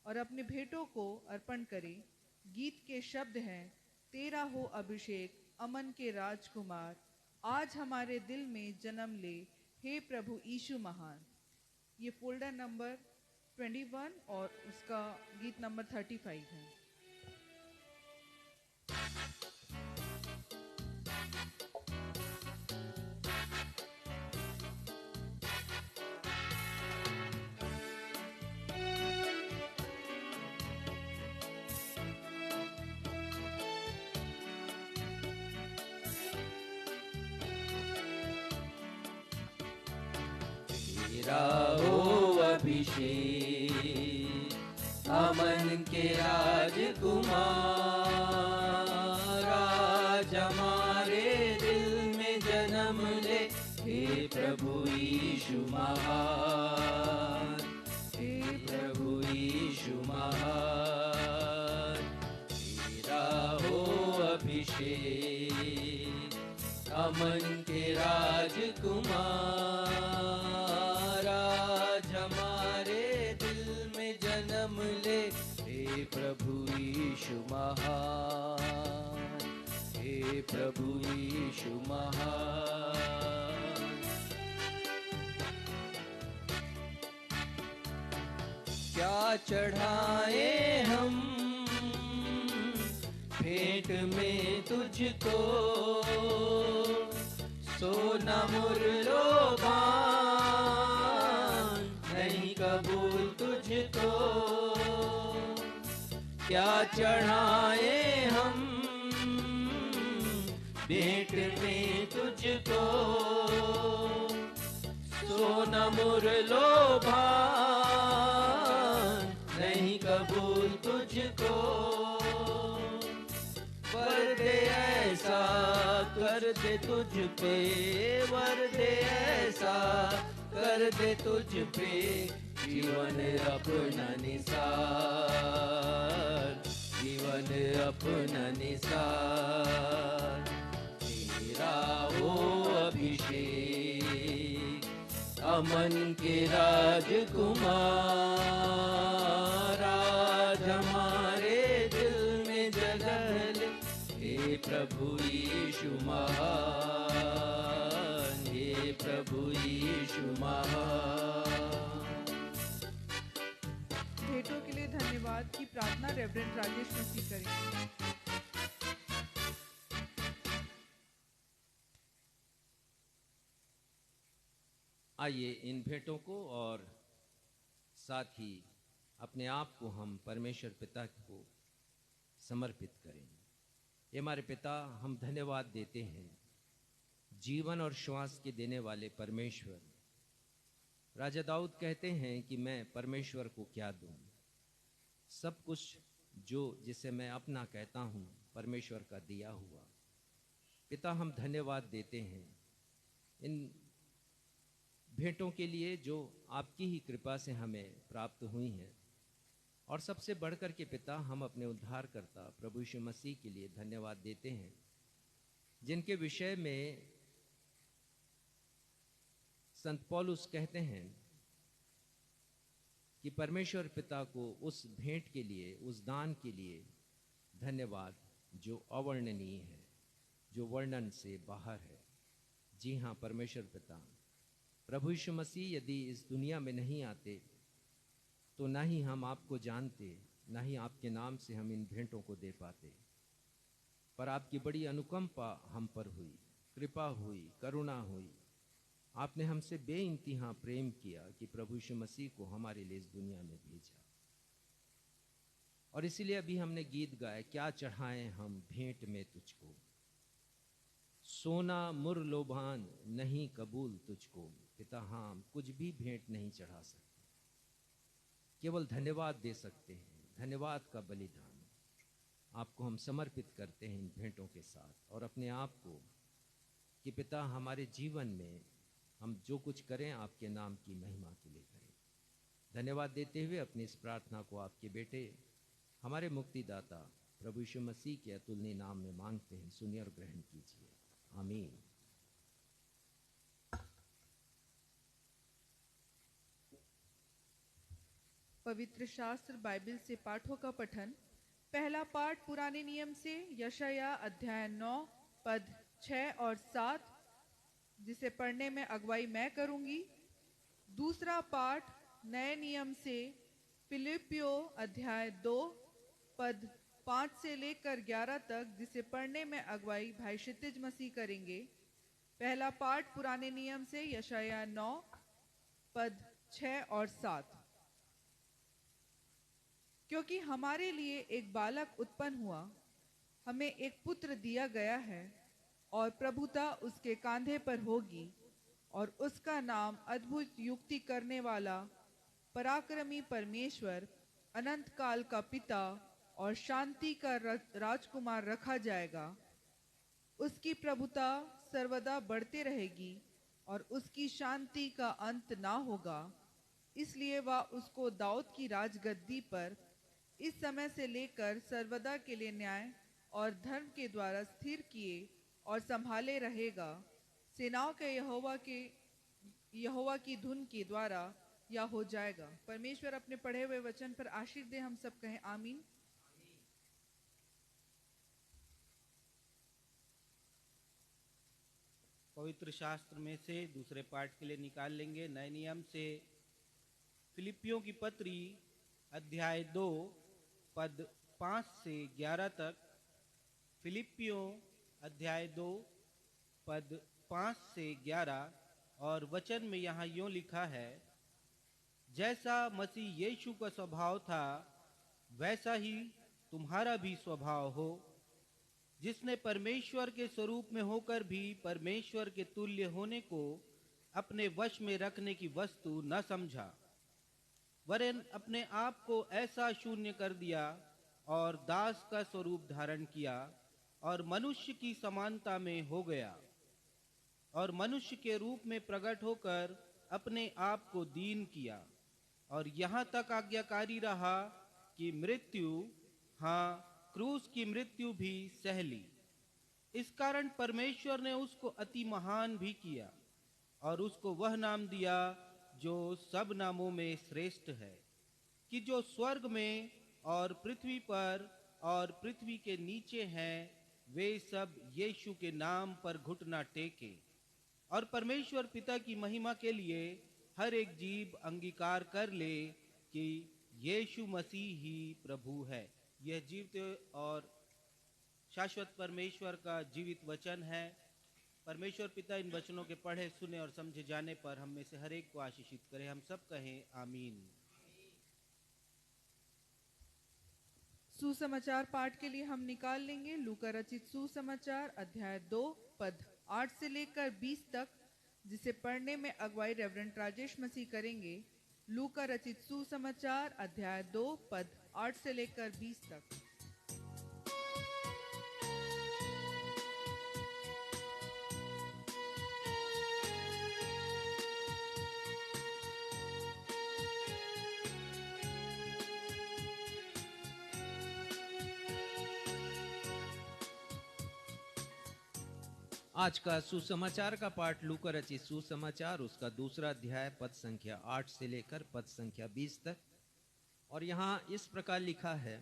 और अपने भेंटों को अर्पण करें। गीत के शब्द हैं, तेरा हो अभिषेक अमन के राजकुमार, आज हमारे दिल में जन्म ले, हे प्रभु यीशु महान। ये फोल्डर नंबर 21 और उसका गीत नंबर 35 है। तेरा हो अभिषेक अमन के राजकुमार, आज हमारे दिल में जन्म ले, हे प्रभु यीशु महान, हे प्रभु यीशु महान। तेरा हो अभिषेक अमन के राजकुमार, आज हमारे दिल में जन्म जन्म ले। हे प्रभु यीशु महान, हे प्रभु यीशु महान। क्या चढ़ाए हम भेंट में तुझको, सोना मुरलोबान नहीं कबूल तुझको। क्या चढ़ाए हम भेंट में तुझको, सोना मुरलोबान नहीं कबूल तुझको। वर दे ऐसा कर दे तुझ पे, वर दे ऐसा कर दे तुझ पे, जीवन अपना निसार, जीवन अपना निसार। तेरा हो अभिषेक अमन के राजकुमार, आज हमारे दिल में जगह ले। हे प्रभु यीशु महान, हे प्रभु यीशु महान। भेंटों के लिए धन्यवाद की प्रार्थना रेवरेंड राजेश मसीह करेंगे। आइए इन भेंटों को और साथ ही अपने आप को हम परमेश्वर पिता को समर्पित करें। ये हमारे पिता, हम धन्यवाद देते हैं जीवन और श्वास के देने वाले परमेश्वर। राजा दाऊद कहते हैं कि मैं परमेश्वर को क्या दूं, सब कुछ जो जिसे मैं अपना कहता हूं परमेश्वर का दिया हुआ। पिता, हम धन्यवाद देते हैं इन भेंटों के लिए जो आपकी ही कृपा से हमें प्राप्त हुई हैं, और सबसे बढ़कर के पिता हम अपने उद्धारकर्ता प्रभु यीशु मसीह के लिए धन्यवाद देते हैं, जिनके विषय में संत पौलुस कहते हैं कि परमेश्वर पिता को उस भेंट के लिए, उस दान के लिए धन्यवाद जो अवर्णनीय है, जो वर्णन से बाहर है। जी हाँ, परमेश्वर पिता प्रभु यीशु मसीह यदि इस दुनिया में नहीं आते तो ना ही हम आपको जानते, ना ही आपके नाम से हम इन भेंटों को दे पाते। पर आपकी बड़ी अनुकंपा हम पर हुई, कृपा हुई, करुणा हुई। आपने हमसे बेइंतहा प्रेम किया कि प्रभु यीशु मसीह को हमारे लिए इस दुनिया में भेजा। और इसीलिए अभी हमने गीत गाया, क्या चढ़ाएं हम भेंट में तुझको, सोना मुरलोभान नहीं कबूल तुझको। पिता, हम कुछ भी भेंट नहीं चढ़ा सकते, केवल धन्यवाद दे सकते हैं। धन्यवाद का बलिदान आपको हम समर्पित करते हैं इन भेंटों के साथ, और अपने आप को कि पिता हमारे जीवन में हम जो कुछ करें आपके नाम की महिमा के लिए करें। धन्यवाद देते हुए अपनी इस प्रार्थना को आपके बेटे हमारे मुक्तिदाता प्रभु यीशु मसीह के अतुलनीय नाम में मांगते हैं। सुनिए और ग्रहण कीजिए। आमीन। पवित्र शास्त्र बाइबल से पाठों का पठन। पहला पाठ पुराने नियम से यशाया अध्याय 9 पद 6 और 7, जिसे पढ़ने में अगुवाई मैं करूंगी। दूसरा पाठ नए नियम से फिलिपियो अध्याय 2 पद 5 से लेकर 11 तक, जिसे पढ़ने में अगुवाई भाई क्षितिज मसीह करेंगे। पहला पाठ पुराने नियम से यशाया 9 पद 6 और 7। क्योंकि हमारे लिए एक बालक उत्पन्न हुआ, हमें एक पुत्र दिया गया है, और प्रभुता उसके कांधे पर होगी, और उसका नाम अद्भुत युक्ति करने वाला, पराक्रमी परमेश्वर, अनंत काल का पिता और शांति का राजकुमार रखा जाएगा। उसकी प्रभुता सर्वदा बढ़ती रहेगी, और उसकी शांति का अंत ना होगा। इसलिए वह उसको दाऊद की राजगद्दी पर इस समय से लेकर सर्वदा के लिए न्याय और धर्म के द्वारा स्थिर किए और संभाले रहेगा। सेनाओं के यहोवा की धुन के द्वारा या हो जाएगा। परमेश्वर अपने पढ़े हुए वचन पर आशीष दे। हम सब कहें आमीन। पवित्र शास्त्र में से दूसरे पाठ के लिए निकाल लेंगे नए नियम से फिलिपियों की पत्री अध्याय 2 पद 5 से 11 तक। फिलिपियों अध्याय 2 पद 5 से 11 और वचन में यहाँ यूं लिखा है, जैसा मसीह यीशु का स्वभाव था वैसा ही तुम्हारा भी स्वभाव हो, जिसने परमेश्वर के स्वरूप में होकर भी परमेश्वर के तुल्य होने को अपने वश में रखने की वस्तु न समझा, वरन अपने आप को ऐसा शून्य कर दिया और दास का स्वरूप धारण किया और मनुष्य की समानता में हो गया और मनुष्य के रूप में प्रकट होकर अपने आप को दीन किया और यहाँ तक आज्ञाकारी रहा कि मृत्यु, हाँ क्रूस की मृत्यु भी सह ली। इस कारण परमेश्वर ने उसको अति महान भी किया और उसको वह नाम दिया जो सब नामों में श्रेष्ठ है, कि जो स्वर्ग में और पृथ्वी पर और पृथ्वी के नीचे हैं वे सब यीशु के नाम पर घुटना टेके और परमेश्वर पिता की महिमा के लिए हर एक जीव अंगीकार कर ले कि यीशु मसीह ही प्रभु है। यह जीवित और शाश्वत परमेश्वर का जीवित वचन है। परमेश्वर पिता इन वचनों के पढ़े सुने और समझे जाने पर हम में से हर एक को आशीषित करे। हम सब कहें आमीन। सुसमाचार पाठ के लिए हम निकाल लेंगे लूका रचित सुसमाचार अध्याय 2 पद 8 से लेकर 20 तक, जिसे पढ़ने में अगुवाई रेवरेंड राजेश मसीह करेंगे। लूका रचित सुसमाचार अध्याय 2 पद 8 से लेकर 20 तक। आज का सुसमाचार का पाठ लूका रचित सुसमाचार उसका दूसरा अध्याय पद संख्या 8 से लेकर पद संख्या 20 तक। और यहाँ इस प्रकार लिखा है,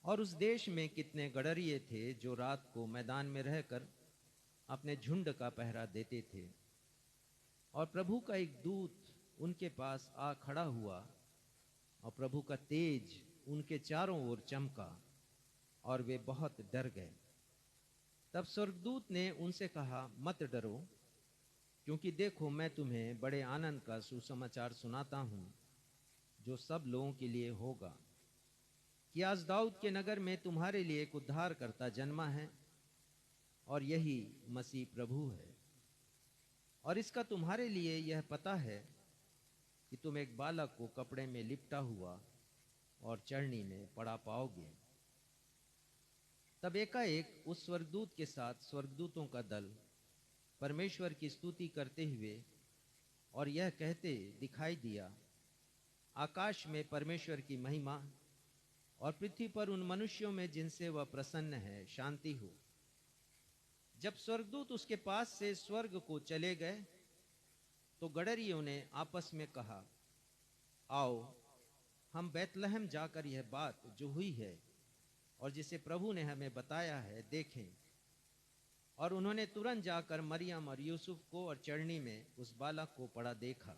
और उस देश में कितने गडरिये थे जो रात को मैदान में रहकर अपने झुंड का पहरा देते थे, और प्रभु का एक दूत उनके पास आ खड़ा हुआ और प्रभु का तेज उनके चारों ओर चमका और वे बहुत डर गए। तब स्वर्गदूत ने उनसे कहा, मत डरो, क्योंकि देखो मैं तुम्हें बड़े आनंद का सुसमाचार सुनाता हूँ जो सब लोगों के लिए होगा, कि आज दाऊद के नगर में तुम्हारे लिए एक उद्धारकर्ता जन्मा है और यही मसीह प्रभु है। और इसका तुम्हारे लिए यह पता है कि तुम एक बालक को कपड़े में लिपटा हुआ और चरनी में पड़ा पाओगे। तब एकाएक उस स्वर्गदूत के साथ स्वर्गदूतों का दल परमेश्वर की स्तुति करते हुए और यह कहते दिखाई दिया, आकाश में परमेश्वर की महिमा और पृथ्वी पर उन मनुष्यों में जिनसे वह प्रसन्न है शांति हो। जब स्वर्गदूत उसके पास से स्वर्ग को चले गए तो गडरियों ने आपस में कहा, आओ हम बैतलहम जाकर यह बात जो हुई है और जिसे प्रभु ने हमें बताया है देखें। और उन्होंने तुरंत जाकर मरियम और यूसुफ को और चरनी में उस बालक को पड़ा देखा।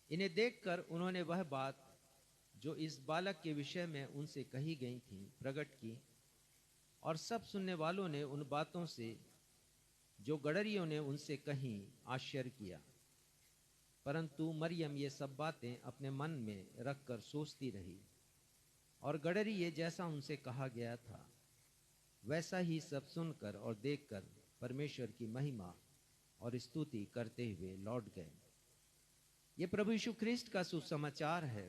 इन्हें देखकर उन्होंने वह बात जो इस बालक के विषय में उनसे कही गई थी प्रकट की, और सब सुनने वालों ने उन बातों से जो गडरियों ने उनसे कहीं आश्चर्य किया। परंतु मरियम ये सब बातें अपने मन में रखकर सोचती रही, और गडरिये जैसा उनसे कहा गया था वैसा ही सब सुनकर और देखकर परमेश्वर की महिमा और स्तुति करते हुए लौट गए। ये प्रभु यीशु ख्रिस्ट का सुसमाचार है।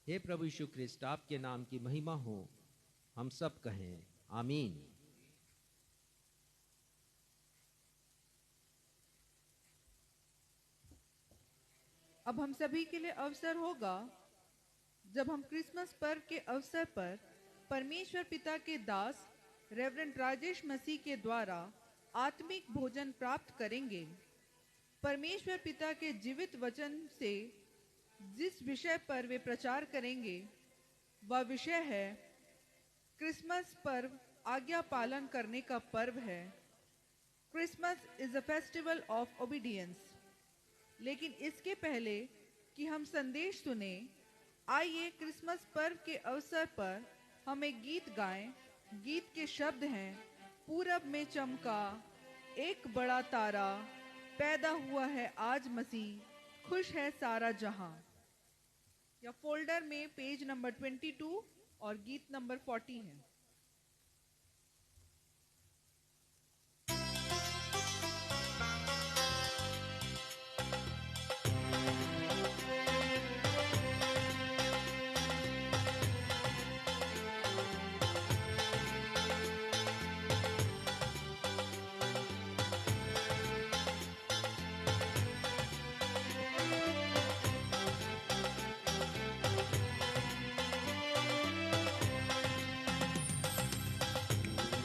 हे प्रभु यीशु ख्रिस्ट, आपके नाम की महिमा हो। हम सब कहें आमीन। अब हम सभी के लिए अवसर होगा जब हम क्रिसमस पर्व के अवसर पर परमेश्वर पिता के दास रेवरेंड राजेश मसीह के द्वारा आत्मिक भोजन प्राप्त करेंगे। परमेश्वर पिता के जीवित वचन से जिस विषय पर वे प्रचार करेंगे वह विषय है क्रिसमस पर्व आज्ञा पालन करने का पर्व है। Christmas is a festival of obedience. लेकिन इसके पहले कि हम संदेश सुने, आइए क्रिसमस पर्व के अवसर पर हम एक गीत गाएं। गीत के शब्द हैं, पूरब में चमका एक बड़ा तारा, पैदा हुआ है आज मसीह, खुश है सारा जहां। या फोल्डर में पेज नंबर 22 और गीत नंबर 40 है।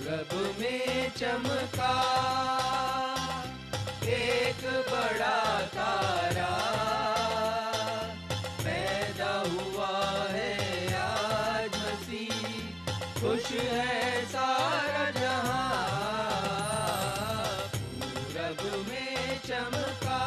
पूरब में चमका एक बड़ा तारा, पैदा हुआ है आज मसीह, खुश है सारा जहां। पूरब में चमका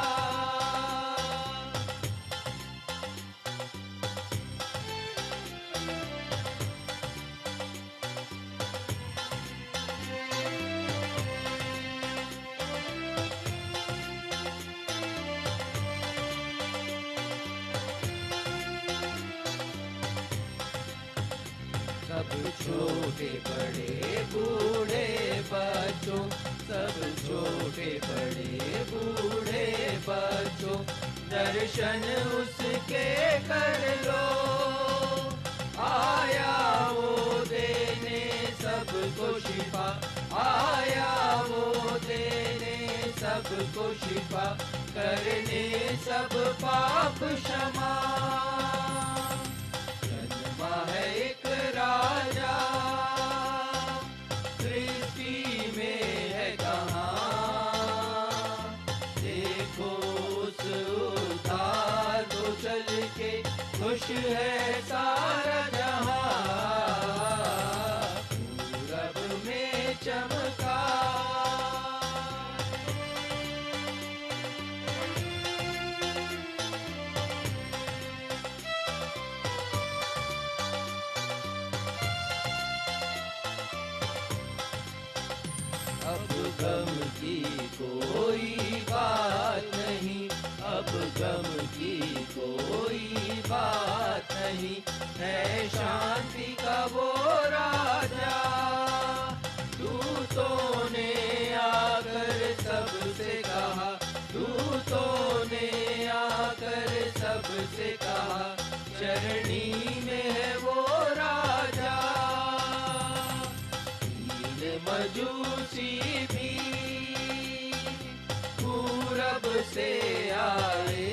सब छोटे बड़े बूढ़े बच्चों, सब छोटे बड़े बूढ़े बच्चों, दर्शन उसके कर लो। आया वो देने सबको शिफा, आया वो देने सबको शिफा, करने सब पाप क्षमा। जन्मा है एक राजा, सृष्टि में है कहाँ, देखो उस उद्धार को चल के, खुश है सारा जहां। पूरब में चमका अब गम की कोई बात नहीं, अब गम की कोई बात नहीं, है शांति का वो राजा। दूतों ने आकर सबसे कहा, दूतों ने आकर सबसे कहा, चरणी में है वो राजा। मजूसी भी पूरब से आए,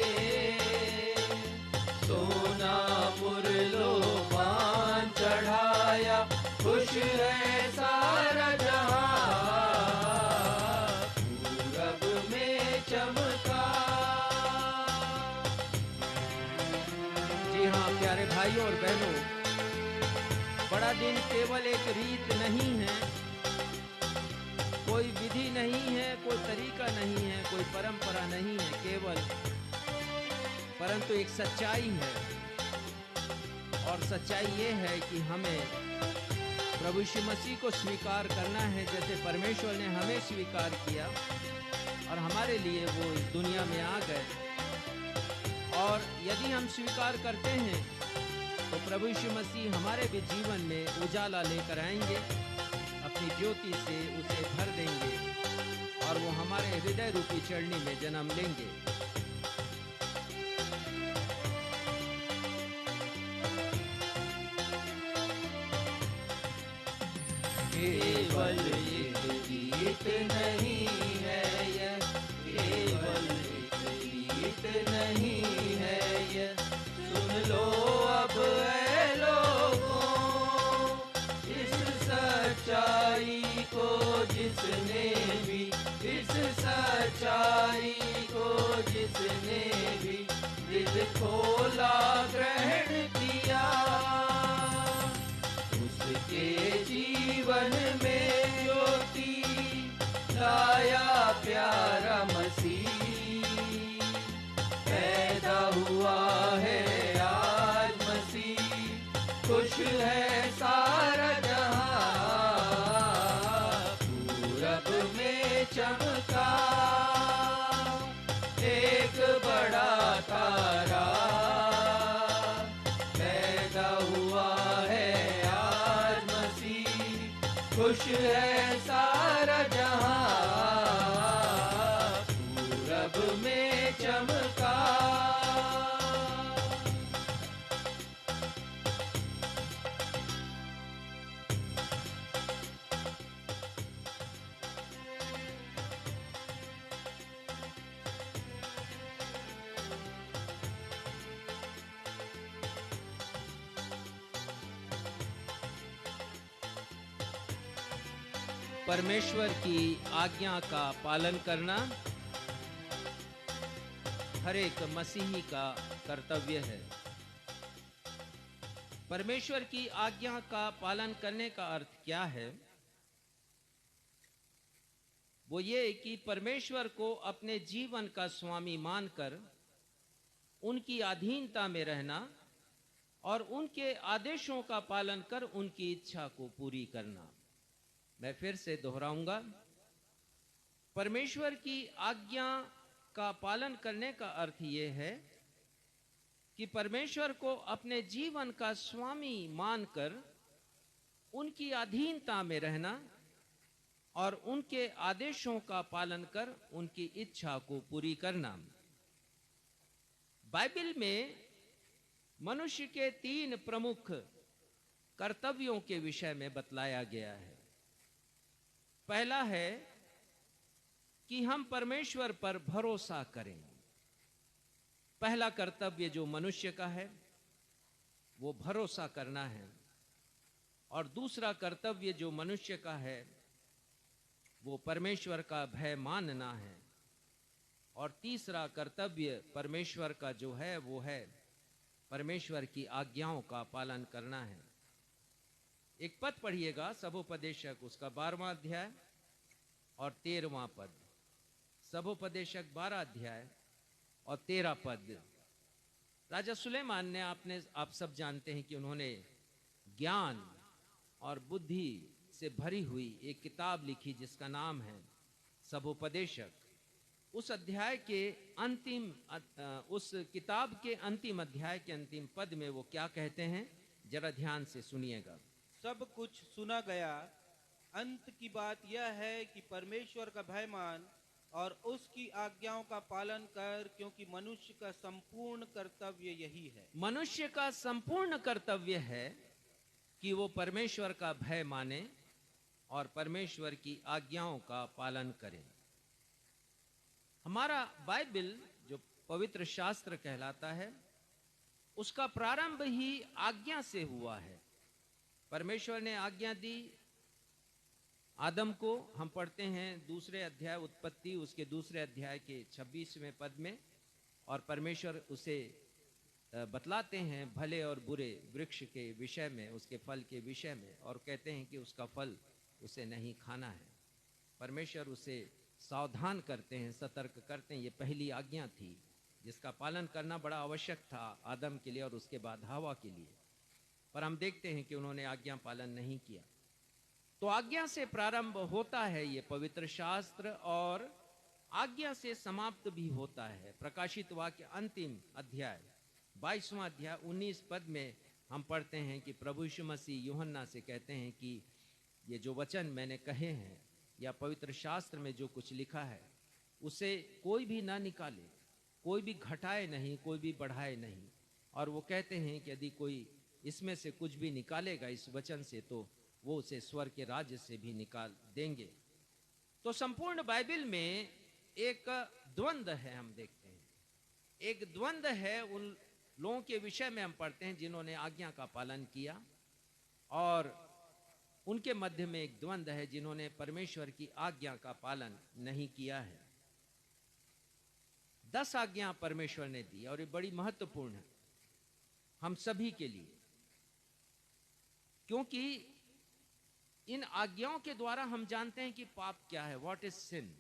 सोना मुरलो पान चढ़ाया, खुश है सारा जहां। पूरब में चमका। जी हाँ प्यारे भाइयों और बहनों, बड़ा दिन केवल एक रीत नहीं है, कोई विधि नहीं है, कोई तरीका नहीं है, कोई परंपरा नहीं है केवल, परंतु एक सच्चाई है। और सच्चाई ये है कि हमें प्रभु यीशु मसीह को स्वीकार करना है, जैसे परमेश्वर ने हमें स्वीकार किया और हमारे लिए वो इस दुनिया में आ गए। और यदि हम स्वीकार करते हैं तो प्रभु यीशु मसीह हमारे भी जीवन में उजाला लेकर आएंगे, अपनी ज्योति से उसे भर देंगे और वो हमारे हृदय रूपी चरणी में जन्म लेंगे। केवल एक गीत नहीं है यह, केवल एक गीत नहीं है यह, सुन लो अब ऐ लोगों इस सच्चाई को, जिसने भी इस सच्चाई को खुश है सारा जहां, पूरब में चमका एक बड़ा तारा, पैदा हुआ है आज मसीह, खुश है सारा जहां, पूरब में चमका। परमेश्वर की आज्ञा का पालन करना हर एक मसीही का कर्तव्य है। परमेश्वर की आज्ञा का पालन करने का अर्थ क्या है? वो ये कि परमेश्वर को अपने जीवन का स्वामी मानकर उनकी अधीनता में रहना और उनके आदेशों का पालन कर उनकी इच्छा को पूरी करना। मैं फिर से दोहराऊंगा, परमेश्वर की आज्ञा का पालन करने का अर्थ यह है कि परमेश्वर को अपने जीवन का स्वामी मानकर उनकी अधीनता में रहना और उनके आदेशों का पालन कर उनकी इच्छा को पूरी करना। बाइबल में मनुष्य के 3 प्रमुख कर्तव्यों के विषय में बतलाया गया है। पहला है कि हम परमेश्वर पर भरोसा करें। पहला कर्तव्य जो मनुष्य का है वो भरोसा करना है, और दूसरा कर्तव्य जो मनुष्य का है वो परमेश्वर का भय मानना है, और तीसरा कर्तव्य परमेश्वर का जो है वो है परमेश्वर की आज्ञाओं का पालन करना है। एक पद पढ़िएगा, सबोपदेशक उसका 12वां अध्याय और 13वां पद। सबोपदेशक 12 अध्याय और 13 पद। राजा सुलेमान ने आप सब जानते हैं कि उन्होंने ज्ञान और बुद्धि से भरी हुई एक किताब लिखी जिसका नाम है सबोपदेशक। उस अध्याय के उस किताब के अंतिम अध्याय के अंतिम पद में वो क्या कहते हैं, जरा ध्यान से सुनिएगा। सब कुछ सुना गया, अंत की बात यह है कि परमेश्वर का भय मान और उसकी आज्ञाओं का पालन कर, क्योंकि मनुष्य का संपूर्ण कर्तव्य यही है। मनुष्य का संपूर्ण कर्तव्य है कि वो परमेश्वर का भय माने और परमेश्वर की आज्ञाओं का पालन करे। हमारा बाइबल जो पवित्र शास्त्र कहलाता है उसका प्रारंभ ही आज्ञा से हुआ है। परमेश्वर ने आज्ञा दी आदम को, हम पढ़ते हैं 2 अध्याय उत्पत्ति उसके 2 अध्याय के 26वें पद में, और परमेश्वर उसे बतलाते हैं भले और बुरे वृक्ष के विषय में, उसके फल के विषय में, और कहते हैं कि उसका फल उसे नहीं खाना है। परमेश्वर उसे सावधान करते हैं, सतर्क करते हैं। ये पहली आज्ञा थी जिसका पालन करना बड़ा आवश्यक था आदम के लिए और उसके बाद हवा के लिए, पर हम देखते हैं कि उन्होंने आज्ञा पालन नहीं किया। तो आज्ञा से प्रारंभ होता है ये पवित्र शास्त्र और आज्ञा से समाप्त भी होता है। प्रकाशित वाक्य अंतिम अध्याय 22वां अध्याय 19 पद में हम पढ़ते हैं कि प्रभु यीशु मसीह यूहन्ना से कहते हैं कि ये जो वचन मैंने कहे हैं या पवित्र शास्त्र में जो कुछ लिखा है उसे कोई भी ना निकाले, कोई भी घटाए नहीं, कोई भी बढ़ाए नहीं। और वो कहते हैं कि यदि कोई इसमें से कुछ भी निकालेगा इस वचन से तो वो उसे स्वर्ग के राज्य से भी निकाल देंगे। तो संपूर्ण बाइबल में एक द्वंद्व है, हम देखते हैं एक द्वंद्व है उन लोगों के विषय में हम पढ़ते हैं जिन्होंने आज्ञा का पालन किया, और उनके मध्य में एक द्वंद्व है जिन्होंने परमेश्वर की आज्ञा का पालन नहीं किया है। 10 आज्ञा परमेश्वर ने दी और ये बड़ी महत्वपूर्ण है हम सभी के लिए, क्योंकि इन आज्ञाओं के द्वारा हम जानते हैं कि पाप क्या है, व्हाट इज सिन।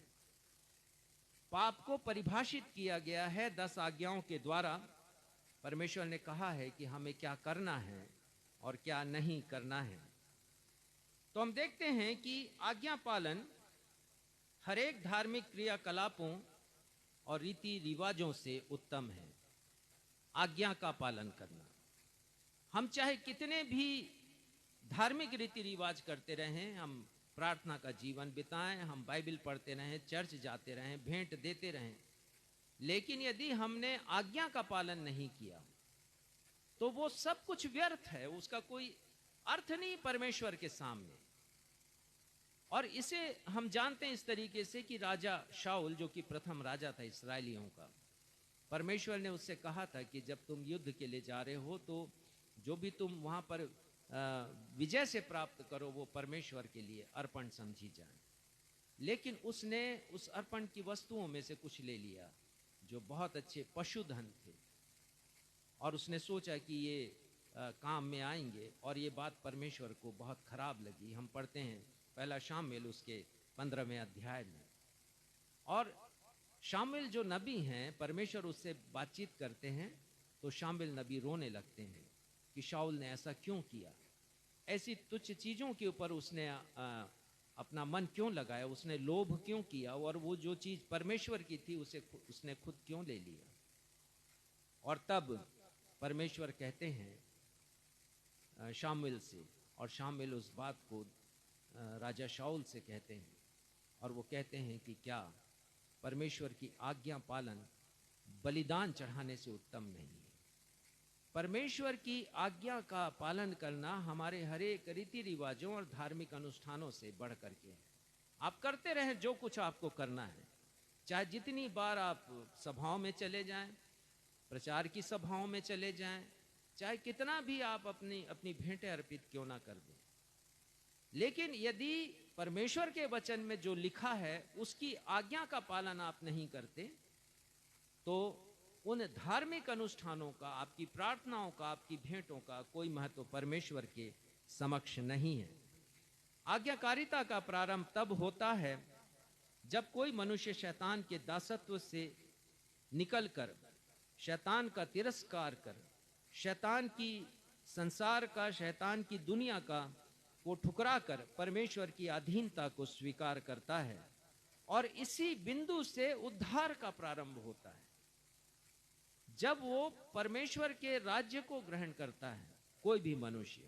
पाप को परिभाषित किया गया है 10 आज्ञाओं के द्वारा। परमेश्वर ने कहा है कि हमें क्या करना है और क्या नहीं करना है। तो हम देखते हैं कि आज्ञा पालन हर एक धार्मिक क्रियाकलापों और रीति रिवाजों से उत्तम है। आज्ञा का पालन करना, हम चाहे कितने भी धार्मिक रीति रिवाज करते रहें, हम प्रार्थना का जीवन बिताएं, हम बाइबल पढ़ते रहें, चर्च जाते रहें, भेंट देते रहें, लेकिन यदि हमने आज्ञा का पालन नहीं किया तो वो सब कुछ व्यर्थ है, उसका कोई अर्थ नहीं परमेश्वर के सामने। और इसे हम जानते हैं इस तरीके से कि राजा शाऊल, जो कि प्रथम राजा था इस्राएलियों का, परमेश्वर ने उससे कहा था कि जब तुम युद्ध के लिए जा रहे हो तो जो भी तुम वहां पर विजय से प्राप्त करो वो परमेश्वर के लिए अर्पण समझी जाए। लेकिन उसने उस अर्पण की वस्तुओं में से कुछ ले लिया जो बहुत अच्छे पशुधन थे, और उसने सोचा कि ये काम में आएंगे, और ये बात परमेश्वर को बहुत खराब लगी। हम पढ़ते हैं पहला शामुएल उसके 15वें अध्याय में। और शामुएल जो नबी हैं, परमेश्वर उससे बातचीत करते हैं तो शामुएल नबी रोने लगते हैं कि शाऊल ने ऐसा क्यों किया, ऐसी तुच्छ चीजों के ऊपर उसने अपना मन क्यों लगाया, उसने लोभ क्यों किया, और वो जो चीज परमेश्वर की थी उसे उसने खुद क्यों ले लिया। और तब परमेश्वर कहते हैं शामुएल से, और शामुएल उस बात को राजा शाऊल से कहते हैं, और वो कहते हैं कि क्या परमेश्वर की आज्ञा पालन बलिदान चढ़ाने से उत्तम नहीं है। परमेश्वर की आज्ञा का पालन करना हमारे हर एक रीति रिवाजों और धार्मिक अनुष्ठानों से बढ़ करके है। आप करते रहें जो कुछ आपको करना है, चाहे जितनी बार आप सभाओं में चले जाएं, प्रचार की सभाओं में चले जाएं, चाहे कितना भी आप अपनी भेंटें अर्पित क्यों ना कर दें, लेकिन यदि परमेश्वर के वचन में जो लिखा है उसकी आज्ञा का पालन आप नहीं करते तो उन धार्मिक अनुष्ठानों का, आपकी प्रार्थनाओं का, आपकी भेंटों का कोई महत्व परमेश्वर के समक्ष नहीं है। आज्ञाकारिता का प्रारंभ तब होता है जब कोई मनुष्य शैतान के दासत्व से निकलकर, शैतान का तिरस्कार कर, शैतान की संसार का, शैतान की दुनिया का को ठुकरा कर परमेश्वर की अधीनता को स्वीकार करता है, और इसी बिंदु से उद्धार का प्रारंभ होता है। जब वो परमेश्वर के राज्य को ग्रहण करता है कोई भी मनुष्य,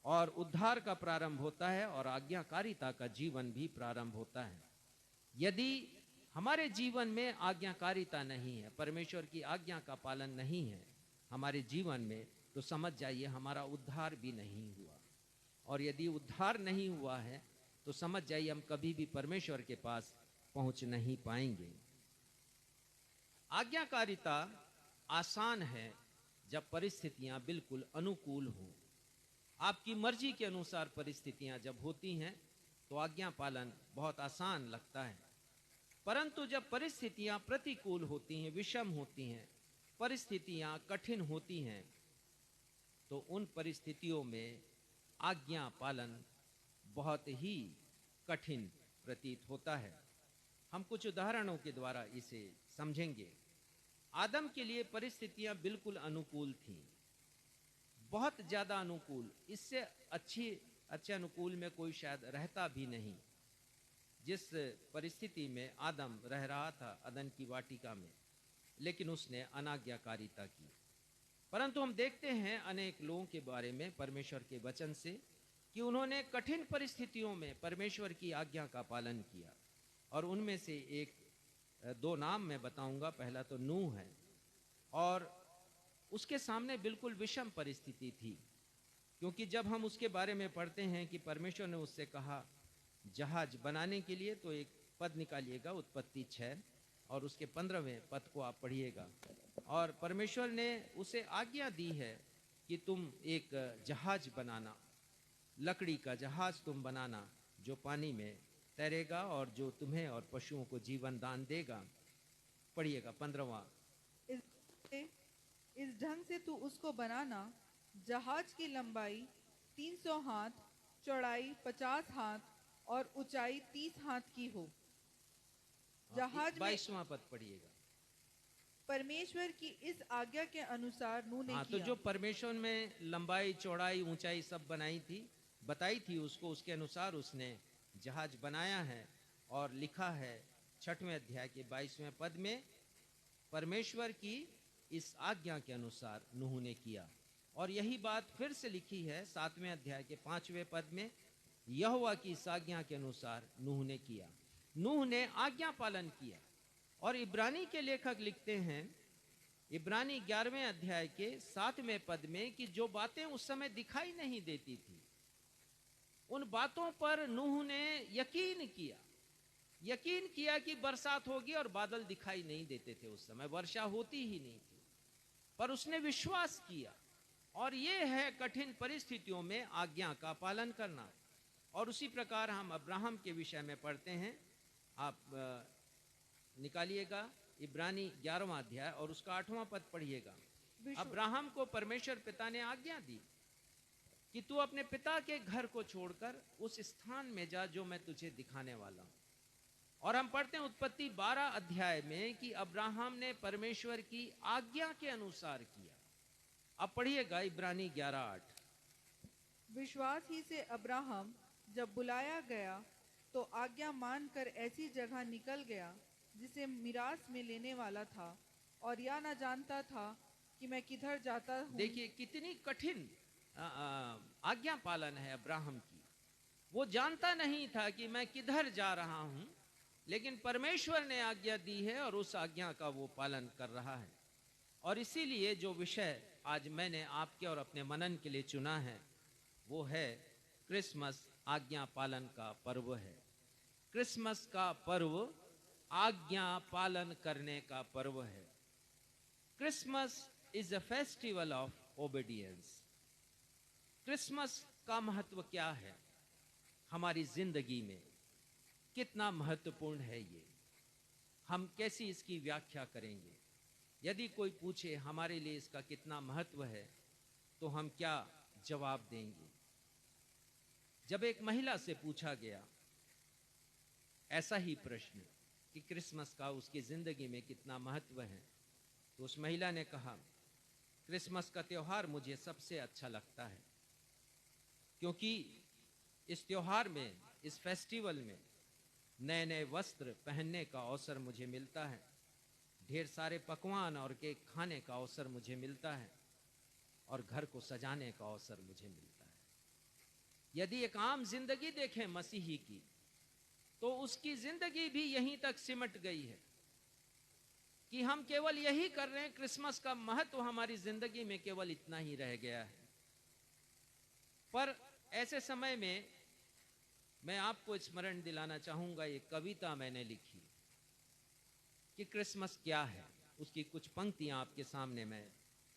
और उद्धार का प्रारंभ होता है और आज्ञाकारिता का जीवन भी प्रारंभ होता है। यदि हमारे जीवन में आज्ञाकारिता नहीं है, परमेश्वर की आज्ञा का पालन नहीं है हमारे जीवन में, तो समझ जाइए हमारा उद्धार भी नहीं हुआ। और यदि उद्धार नहीं हुआ है तो समझ जाइए हम कभी भी परमेश्वर के पास पहुंच नहीं पाएंगे। आज्ञाकारिता आसान है जब परिस्थितियां बिल्कुल अनुकूल हों। आपकी मर्जी के अनुसार परिस्थितियां जब होती हैं तो आज्ञा पालन बहुत आसान लगता है, परंतु जब परिस्थितियां प्रतिकूल होती हैं, विषम होती हैं, परिस्थितियां कठिन होती हैं, तो उन परिस्थितियों में आज्ञा पालन बहुत ही कठिन प्रतीत होता है। हम कुछ उदाहरणों के द्वारा इसे समझेंगे। आदम के लिए परिस्थितियां बिल्कुल अनुकूल थीं, बहुत ज्यादा अनुकूल, इससे अच्छे अनुकूल में कोई शायद रहता भी नहीं। जिस परिस्थिति में आदम रह रहा था अदन की वाटिका में, लेकिन उसने अनाज्ञाकारिता की। परंतु हम देखते हैं अनेक लोगों के बारे में परमेश्वर के वचन से कि उन्होंने कठिन परिस्थितियों में परमेश्वर की आज्ञा का पालन किया, और उनमें से दो नाम मैं बताऊंगा। पहला तो नूह है, और उसके सामने बिल्कुल विषम परिस्थिति थी, क्योंकि जब हम उसके बारे में पढ़ते हैं कि परमेश्वर ने उससे कहा जहाज बनाने के लिए, तो एक पद निकालिएगा उत्पत्ति 6 और उसके 15वें पद को आप पढ़िएगा। और परमेश्वर ने उसे आज्ञा दी है कि तुम एक जहाज बनाना, लकड़ी का जहाज तुम बनाना जो पानी में तैरेगा और जो तुम्हें और पशुओं को जीवन दान देगा। पढ़िएगा 15वां। इस ढंग से तू उसको बनाना, जहाज की लंबाई 300 हाथ, चौड़ाई 50 हाथ और ऊंचाई 30 हाथ की हो। जहाज में 22वां पद पढ़िएगा। परमेश्वर की इस आज्ञा के अनुसार नूह ने हाँ, तो किया। जो परमेश्वर में लंबाई चौड़ाई ऊंचाई सब बताई थी उसको, उसके अनुसार उसने जहाज बनाया है। और लिखा है 6वें अध्याय के 22वें पद में, परमेश्वर की इस आज्ञा के अनुसार नूह ने किया। और यही बात फिर से लिखी है 7वें अध्याय के 5वें पद में, यहोवा की इस आज्ञा के अनुसार नूह ने किया। नूह ने आज्ञा पालन किया। और इब्रानी के लेखक लिखते हैं, इब्रानी 11वें अध्याय के 7वें पद में, कि जो बातें उस समय दिखाई नहीं देती थी, उन बातों पर नूह ने यकीन किया। यकीन किया कि बरसात होगी, और बादल दिखाई नहीं देते थे उस समय, वर्षा होती ही नहीं थी, पर उसने विश्वास किया। और यह है कठिन परिस्थितियों में आज्ञा का पालन करना। और उसी प्रकार हम अब्राहम के विषय में पढ़ते हैं। आप निकालिएगा इब्रानी 11वां अध्याय और उसका 8वां पद पढ़िएगा। अब्राहम को परमेश्वर पिता ने आज्ञा दी कि तू अपने पिता के घर को छोड़कर उस स्थान में जा जो मैं तुझे दिखाने वाला हूं। और हम पढ़ते हैं उत्पत्ति 12 अध्याय में कि अब्राहम ने परमेश्वर की आज्ञा के अनुसार किया। अब पढ़िएगा इब्रानी 11:8। विश्वास ही से अब्राहम जब बुलाया गया तो आज्ञा मानकर ऐसी जगह निकल गया जिसे मिरास में लेने वाला था, और यह न जानता था कि मैं किधर जाता हूँ। देखिए कितनी कठिन आज्ञा पालन है अब्राहम की। वो जानता नहीं था कि मैं किधर जा रहा हूं, लेकिन परमेश्वर ने आज्ञा दी है और उस आज्ञा का वो पालन कर रहा है। और इसीलिए जो विषय आज मैंने आपके और अपने मनन के लिए चुना है वो है क्रिसमस आज्ञा पालन का पर्व है। क्रिसमस का पर्व आज्ञा पालन करने का पर्व है। Christmas is a festival of obedience. Christmas का महत्व क्या है हमारी जिंदगी में, कितना महत्वपूर्ण है ये, हम कैसी इसकी व्याख्या करेंगे। यदि कोई पूछे हमारे लिए इसका कितना महत्व है तो हम क्या जवाब देंगे। जब एक महिला से पूछा गया ऐसा ही प्रश्न कि क्रिसमस का उसकी जिंदगी में कितना महत्व है, तो उस महिला ने कहा, क्रिसमस का त्योहार मुझे सबसे अच्छा लगता है, क्योंकि इस त्योहार में, इस फेस्टिवल में नए नए वस्त्र पहनने का अवसर मुझे मिलता है, ढेर सारे पकवान और केक खाने का अवसर मुझे मिलता है, और घर को सजाने का अवसर मुझे मिलता है। यदि एक आम जिंदगी देखें मसीही की, तो उसकी जिंदगी भी यहीं तक सिमट गई है कि हम केवल यही कर रहे हैं। क्रिसमस का महत्व हमारी जिंदगी में केवल इतना ही रह गया है। पर ऐसे समय में मैं आपको स्मरण दिलाना चाहूंगा, एक कविता मैंने लिखी कि क्रिसमस क्या है, उसकी कुछ पंक्तियां आपके सामने मैं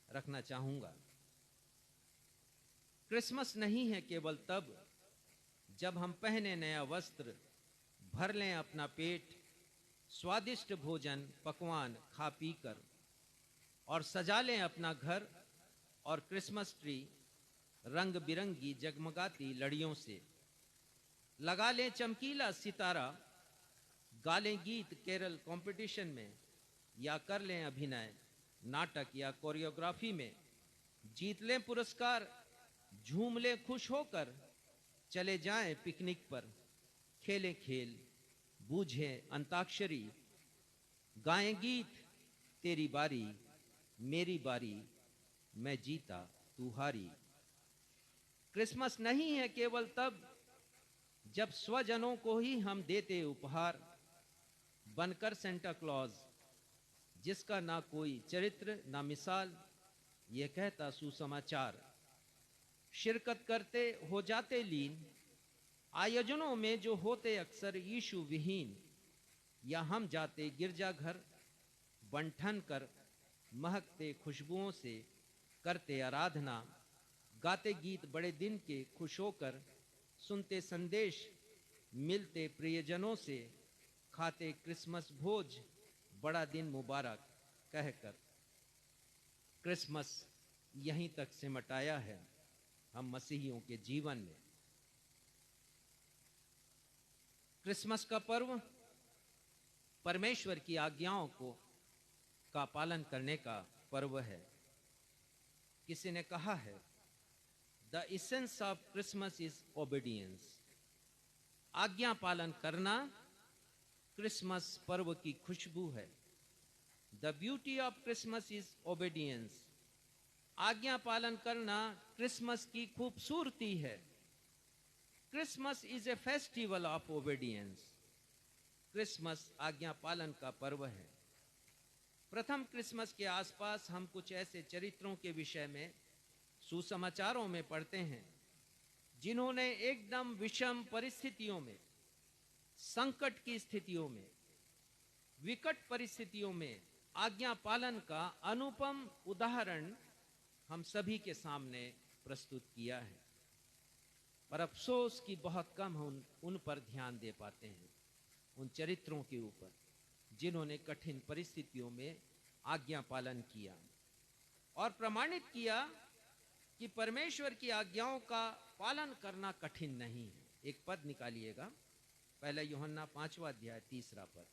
रखना चाहूंगा। क्रिसमस नहीं है केवल तब जब हम पहने नया वस्त्र, भर लें अपना पेट, स्वादिष्ट भोजन पकवान खा पी कर, और सजा लें अपना घर और क्रिसमस ट्री रंग बिरंगी जगमगाती लड़ियों से, लगा लें चमकीला सितारा, गा लें गीत केरल कंपटीशन में, या कर लें अभिनय नाटक या कोरियोग्राफी में, जीत लें पुरस्कार, झूम लें खुश होकर, चले जाएं पिकनिक पर, खेलें खेल बूझें अंताक्षरी, गाएं गीत तेरी बारी मेरी बारी, मैं जीता तू हारी। क्रिसमस नहीं है केवल तब जब स्वजनों को ही हम देते उपहार, बनकर सेंटा क्लॉज जिसका ना कोई चरित्र ना मिसाल, ये कहता सुसमाचार, शिरकत करते हो जाते लीन आयोजनों में जो होते अक्सर यीशु विहीन, या हम जाते गिरजाघर बंठन कर महकते खुशबुओं से करते आराधना, गाते गीत बड़े दिन के खुश होकर, सुनते संदेश मिलते प्रियजनों से, खाते क्रिसमस भोज बड़ा दिन मुबारक कहकर। क्रिसमस यहीं तक सिमटाया है हम मसीहियों के जीवन में। क्रिसमस का पर्व परमेश्वर की आज्ञाओं को का पालन करने का पर्व है। किसी ने कहा है, the essence of Christmas is obedience. आज्ञा पालन करना क्रिसमस पर्व की खुशबू है। The beauty of Christmas is obedience. आज्ञा पालन करना क्रिसमस की खूबसूरती है। Christmas is a festival of obedience. Christmas आज्ञा पालन का पर्व है। प्रथम क्रिसमस के आसपास हम कुछ ऐसे चरित्रों के विषय में सुसमाचारों में पढ़ते हैं जिन्होंने एकदम विषम परिस्थितियों में, संकट की स्थितियों में, विकट परिस्थितियों में आज्ञा पालन का अनुपम उदाहरण हम सभी के सामने प्रस्तुत किया है। पर अफसोस कि बहुत कम हम उन पर ध्यान दे पाते हैं, उन चरित्रों के ऊपर जिन्होंने कठिन परिस्थितियों में आज्ञा पालन किया और प्रमाणित किया कि परमेश्वर की आज्ञाओं का पालन करना कठिन नहीं है। एक पद निकालिएगा, पहला यूहन्ना 5वां अध्याय 3 पद।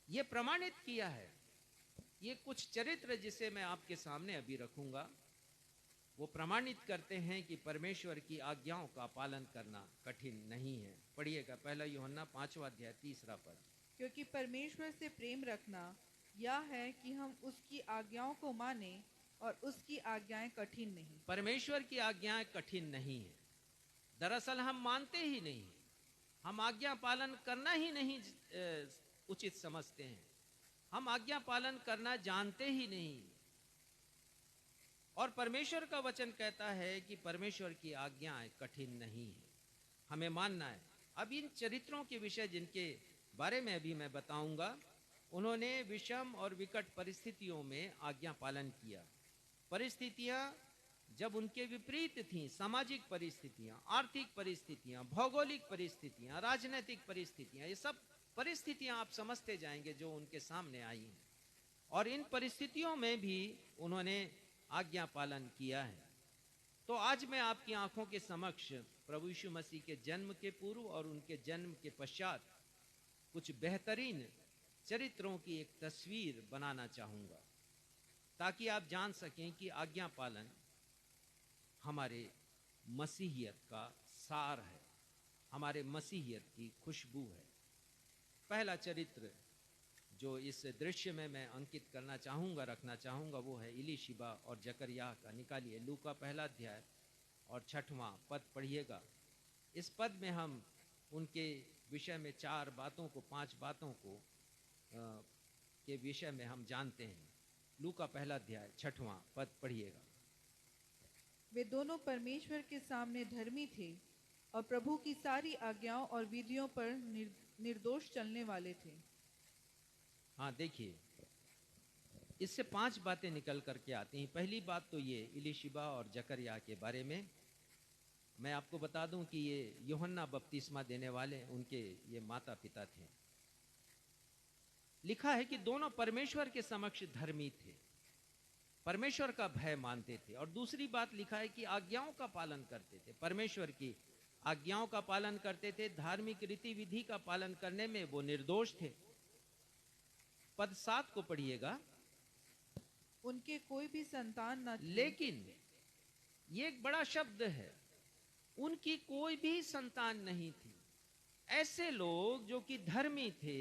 यह प्रमाणित किया है। ये कुछ चरित्र जिसे मैं आपके सामने अभी रखूंगा, वो प्रमाणित करते हैं कि परमेश्वर की आज्ञाओं का पालन करना कठिन नहीं है। पढ़िएगा, पहला यूहन्ना 5वां अध्याय 3 पद। क्योंकि परमेश्वर से प्रेम रखना यह है कि हम उसकी आज्ञाओं को माने और उसकी आज्ञाएं कठिन नहीं। परमेश्वर की आज्ञाएं कठिन नहीं है। दरअसल हम मानते ही नहीं, हम आज्ञा पालन करना ही नहीं उचित समझते हैं। हम आज्ञा पालन करना जानते ही नहीं। और परमेश्वर का वचन कहता है कि परमेश्वर की आज्ञाएं कठिन नहीं है, हमें मानना है। अब इन चरित्रों के विषय जिनके बारे में अभी मैं बताऊंगा, उन्होंने विषम और विकट परिस्थितियों में आज्ञा पालन किया। परिस्थितियां जब उनके विपरीत थीं, सामाजिक परिस्थितियां, आर्थिक परिस्थितियां, भौगोलिक परिस्थितियां, राजनीतिक परिस्थितियां, ये सब परिस्थितियां आप समझते जाएंगे जो उनके सामने आई हैं। और इन परिस्थितियों में भी उन्होंने आज्ञा पालन किया है। तो आज मैं आपकी आंखों के समक्ष प्रभु यीशु मसीह के जन्म के पूर्व और उनके जन्म के पश्चात कुछ बेहतरीन चरित्रों की एक तस्वीर बनाना चाहूंगा, ताकि आप जान सकें कि आज्ञा पालन हमारे मसीहियत का सार है, हमारे मसीहियत की खुशबू है। पहला चरित्र जो इस दृश्य में मैं अंकित करना चाहूंगा, रखना चाहूंगा, वो है इलीशिबा और जकरिया का। निकालिए लूका पहला अध्याय और 6वां पद पढ़िएगा। इस पद में हम उनके विषय में 4 बातों को, 5 बातों को के विषय में हम जानते हैं। लूका पहला अध्याय 6वां पद पढ़िएगा। वे दोनों परमेश्वर के सामने धर्मी थे और प्रभु की सारी आज्ञाओं और विधियों पर निर्दोष चलने वाले थे। हाँ, देखिए, इससे 5 बातें निकल करके आती हैं। पहली बात तो ये इलीशिबा और जकरिया के बारे में मैं आपको बता दूं कि ये यूहन्ना बपतिस्मा देने वाले, उनके ये माता पिता थे। लिखा है कि दोनों परमेश्वर के समक्ष धर्मी थे, परमेश्वर का भय मानते थे। और दूसरी बात लिखा है कि आज्ञाओं का पालन करते थे, परमेश्वर की आज्ञाओं का पालन करते थे। धार्मिक रीति विधि का पालन करने में वो निर्दोष थे। पद 7 को पढ़िएगा। उनके कोई भी संतान न थी। लेकिन ये एक बड़ा शब्द है, उनकी कोई भी संतान नहीं थी। ऐसे लोग जो कि धर्मी थे,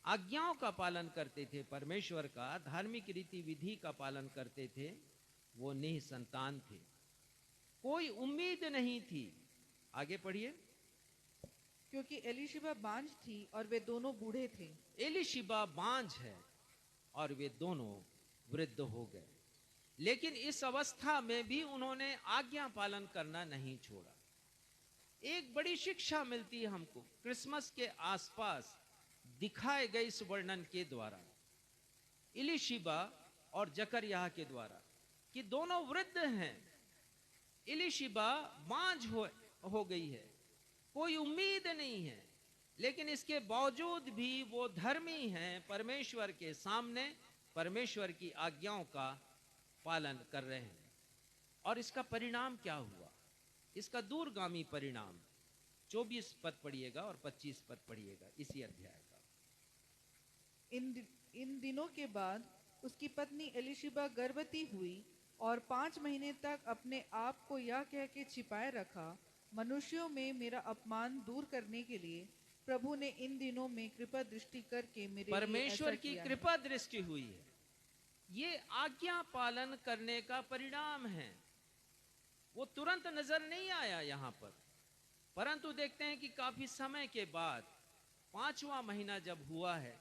आज्ञाओं का पालन करते थे, परमेश्वर का धार्मिक रीति विधि का पालन करते थे, वो निसंतान थे, कोई उम्मीद नहीं थी। आगे पढ़िए। क्योंकि एलीशिबा बांझ थी और वे दोनों बूढ़े थे। एलीशिबा बांझ है और वे दोनों वृद्ध हो गए, लेकिन इस अवस्था में भी उन्होंने आज्ञा पालन करना नहीं छोड़ा। एक बड़ी शिक्षा मिलती है हमको क्रिसमस के आसपास दिखाए गए इस वर्णन के द्वारा, इलीशिबा और जकरिया के द्वारा, कि दोनों वृद्ध हैं। इलीशिबा बांझ हो गई है, कोई उम्मीद नहीं है, लेकिन इसके बावजूद भी वो धर्मी हैं, परमेश्वर के सामने परमेश्वर की आज्ञाओं का पालन कर रहे हैं। और इसका परिणाम क्या हुआ? इसका दूरगामी परिणाम 24 पद पढ़िएगा और 25 पद पढ़िएगा इसी अध्याय का। इन दिनों के बाद उसकी पत्नी एलिशिबा गर्भवती हुई और 5 महीने तक अपने आप को यह कह के छिपाए रखा, मनुष्यों में मेरा अपमान दूर करने के लिए प्रभु ने इन दिनों में कृपा दृष्टि करके मेरे लिए परमेश्वर ऐसा की किया है। कृपा दृष्टि हुई है। ये आज्ञा पालन करने का परिणाम है। वो तुरंत नजर नहीं आया यहां पर, परंतु देखते हैं कि काफी समय के बाद 5वां महीना जब हुआ है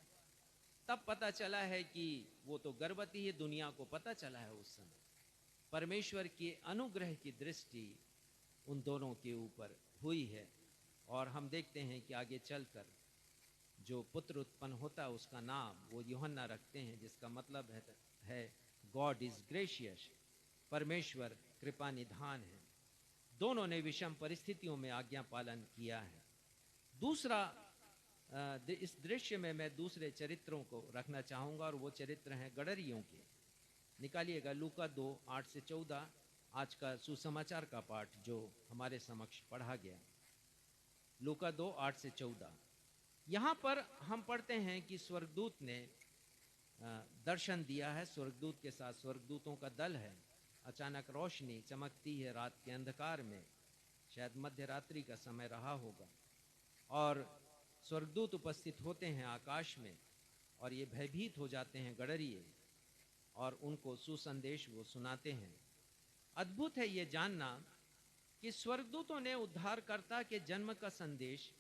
तब पता चला है कि वो तो गर्भवती है। दुनिया को पता चला है उस समय। परमेश्वर के अनुग्रह की दृष्टि उन दोनों के ऊपर हुई है। और हम देखते हैं कि आगे चलकर जो पुत्र उत्पन्न होता है उसका नाम वो यूहन्ना रखते हैं, जिसका मतलब है गॉड इज ग्रेशियस, परमेश्वर कृपा निधान है। दोनों ने विषम परिस्थितियों में आज्ञा पालन किया है। दूसरा, इस दृश्य में मैं दूसरे चरित्रों को रखना चाहूंगा और वो चरित्र हैं गडरियों के। निकालिएगा लूका 2:8-14, आज का सुसमाचार का पाठ जो हमारे समक्ष पढ़ा गया। लूका 2:8-14। यहाँ पर हम पढ़ते हैं कि स्वर्गदूत ने दर्शन दिया है। स्वर्गदूत के साथ स्वर्गदूतों का दल है। अचानक रोशनी चमकती है रात के अंधकार में, शायद मध्य रात्रि का समय रहा होगा, और स्वर्गदूत उपस्थित होते हैं आकाश में और ये भयभीत हो जाते हैं गडरिये, और उनको सुसंदेश वो सुनाते हैं। अद्भुत है ये जानना कि स्वर्गदूतों ने उद्धारकर्ता के जन्म का संदेश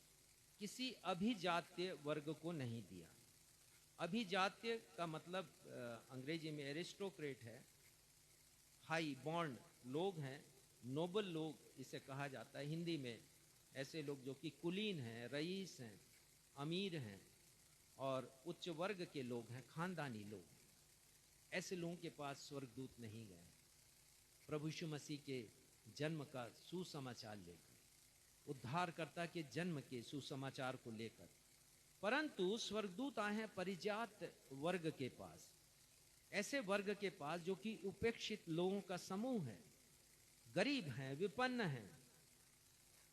किसी अभिजात्य वर्ग को नहीं दिया। अभिजात्य का मतलब अंग्रेजी में एरिस्टोक्रेट है, हाई बॉर्न लोग हैं, नोबल लोग इसे कहा जाता है। हिंदी में ऐसे लोग जो कि कुलीन हैं, रईस हैं, अमीर हैं और उच्च वर्ग के लोग हैं, खानदानी लोग, ऐसे लोगों के पास स्वर्गदूत नहीं गए प्रभु यीशु मसीह के जन्म का सुसमाचार लेकर, उद्धारकर्ता के जन्म के सुसमाचार को लेकर। परंतु स्वर्गदूत आए हैं परिजात वर्ग के पास, ऐसे वर्ग के पास जो कि उपेक्षित लोगों का समूह है, गरीब हैं, विपन्न हैं,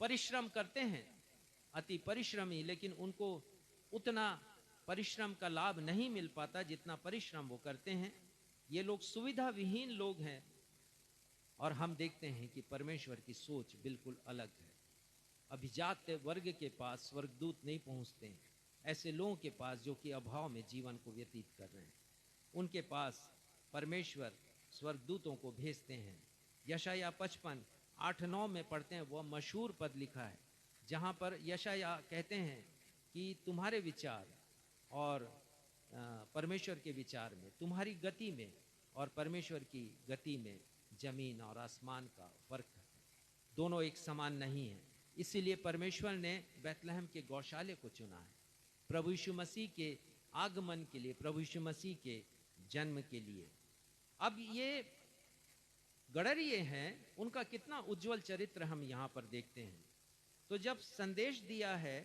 परिश्रम करते हैं, अति परिश्रमी, लेकिन उनको उतना परिश्रम का लाभ नहीं मिल पाता जितना परिश्रम वो करते हैं। ये लोग सुविधा विहीन लोग हैं। और हम देखते हैं कि परमेश्वर की सोच बिल्कुल अलग है। अभिजात वर्ग के पास स्वर्गदूत नहीं पहुंचते हैं। ऐसे लोगों के पास जो कि अभाव में जीवन को व्यतीत कर रहे हैं, उनके पास परमेश्वर स्वर्गदूतों को भेजते हैं। यशाया 55:8-9 में पढ़ते हैं, वह मशहूर पद लिखा है जहां पर यशाया कहते हैं कि तुम्हारे विचार और परमेश्वर के विचार में, तुम्हारी गति में और परमेश्वर की गति में जमीन और आसमान का फर्क है, दोनों एक समान नहीं है। इसीलिए परमेश्वर ने बैतलहम के गौशाले को चुना है प्रभु यीशु मसीह के आगमन के लिए, प्रभु यीशु मसीह के जन्म के लिए। अब ये गडरिये हैं, उनका कितना उज्जवल चरित्र हम यहाँ पर देखते हैं। तो जब संदेश दिया है,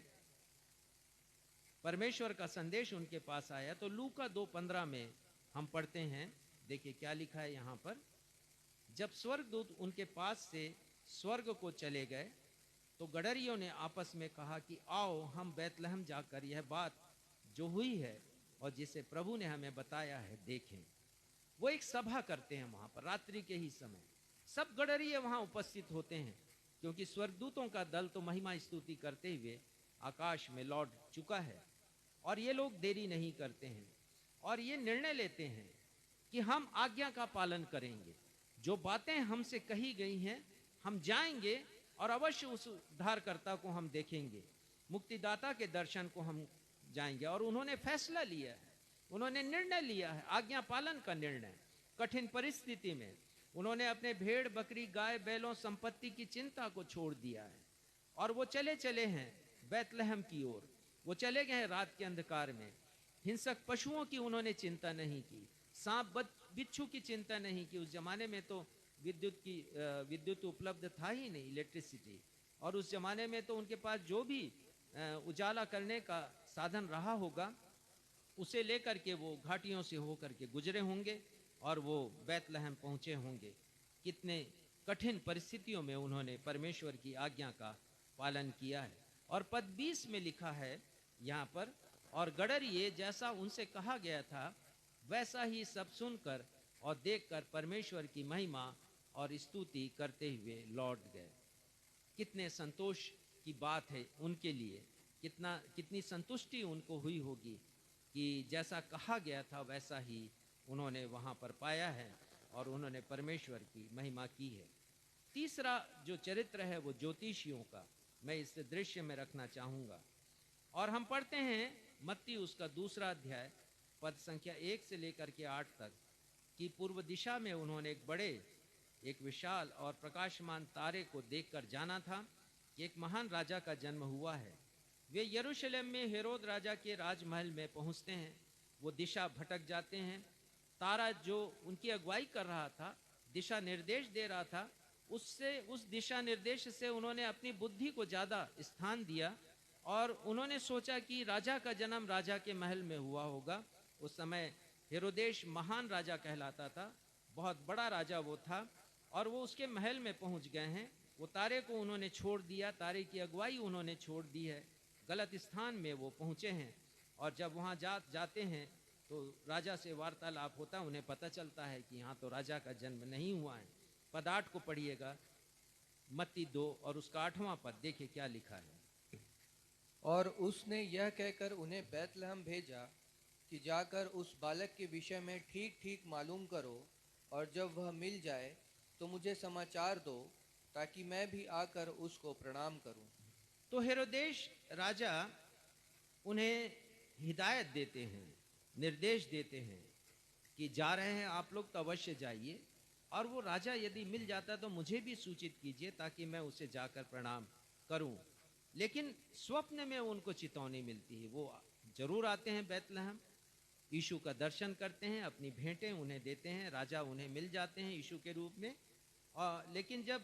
परमेश्वर का संदेश उनके पास आया, तो लूका 2:15 में हम पढ़ते हैं, देखिए क्या लिखा है यहाँ पर। जब स्वर्गदूत उनके पास से स्वर्ग को चले गए तो गडरियों ने आपस में कहा कि आओ हम बैतलहम जाकर यह बात जो हुई है और जिसे प्रभु ने हमें बताया है देखें। वो एक सभा करते हैं वहां पर रात्रि के ही समय। सब गडरिये वहां उपस्थित होते हैं क्योंकि स्वर्गदूतों का दल तो महिमा स्तुति करते हुए आकाश में लौट चुका है, और ये लोग देरी नहीं करते हैं और ये निर्णय लेते हैं कि हम आज्ञा का पालन करेंगे। जो बातें हमसे कही गई हैं हम जाएंगे और अवश्य उस उद्धारकर्ता को हम देखेंगे, मुक्तिदाता के दर्शन को हम जाएंगे। और उन्होंने फैसला लिया है, उन्होंने निर्णय लिया है, आज्ञा पालन का निर्णय। कठिन परिस्थिति में उन्होंने अपने भेड़ बकरी गाय बैलों संपत्ति की चिंता को छोड़ दिया है और वो चले चले हैं बैतलहम की ओर। वो चले गए हैं रात के अंधकार में। हिंसक पशुओं की उन्होंने चिंता नहीं की, सांप बिच्छू की चिंता नहीं की। उस जमाने में तो विद्युत उपलब्ध था ही नहीं, इलेक्ट्रिसिटी, और उस जमाने में तो उनके पास जो भी उजाला करने का साधन रहा होगा उसे लेकर के वो घाटियों से होकर के गुजरे होंगे और वो बैतलहम पहुंचे होंगे। कितने कठिन परिस्थितियों में उन्होंने परमेश्वर की आज्ञा का पालन किया है। और पद 20 में लिखा है यहाँ पर, और गडरिये जैसा उनसे कहा गया था वैसा ही सब सुनकर और देखकर परमेश्वर की महिमा और स्तुति करते हुए लौट गए। कितने संतोष की बात है उनके लिए, कितनी संतुष्टि उनको हुई होगी कि जैसा कहा गया था वैसा ही उन्होंने वहाँ पर पाया है और उन्होंने परमेश्वर की महिमा की है। तीसरा जो चरित्र है वो ज्योतिषियों का मैं इस दृश्य में रखना चाहूँगा। और हम पढ़ते हैं मत्ती उसका 2 अध्याय पद संख्या 1 से लेकर के 8 तक कि पूर्व दिशा में उन्होंने एक विशाल और प्रकाशमान तारे को देखकर जाना था कि एक महान राजा का जन्म हुआ है। वे यरूशलेम में हेरोद राजा के राजमहल में पहुंचते हैं। वो दिशा भटक जाते हैं। तारा जो उनकी अगुवाई कर रहा था, दिशा निर्देश दे रहा था, उस दिशा निर्देश से उन्होंने अपनी बुद्धि को ज़्यादा स्थान दिया और उन्होंने सोचा कि राजा का जन्म राजा के महल में हुआ होगा। उस समय हेरोदेश महान राजा कहलाता था, बहुत बड़ा राजा वो था और वो उसके महल में पहुंच गए हैं। वो तारे को उन्होंने छोड़ दिया, तारे की अगुवाई उन्होंने छोड़ दी है, गलत स्थान में वो पहुंचे हैं। और जब वहाँ जाते हैं तो राजा से वार्तालाप होता, उन्हें पता चलता है कि यहाँ तो राजा का जन्म नहीं हुआ है। पद 8 को पढ़िएगा, मत्ती 2 और उसका 8वां पद, देखिए क्या लिखा है। और उसने यह कहकर उन्हें बैतलहम भेजा कि जाकर उस बालक के विषय में ठीक ठीक मालूम करो, और जब वह मिल जाए तो मुझे समाचार दो, ताकि मैं भी आकर उसको प्रणाम करूं। तो हेरोदेश राजा उन्हें हिदायत देते हैं, निर्देश देते हैं कि जा रहे हैं आप लोग तो अवश्य जाइए, और वो राजा यदि मिल जाता तो मुझे भी सूचित कीजिए ताकि मैं उसे जाकर प्रणाम करूं। लेकिन स्वप्न में उनको चेतावनी मिलती है। वो जरूर आते हैं बैतलहम, यीशु का दर्शन करते हैं, अपनी भेंटें उन्हें देते हैं, राजा उन्हें मिल जाते हैं यीशु के रूप में। लेकिन जब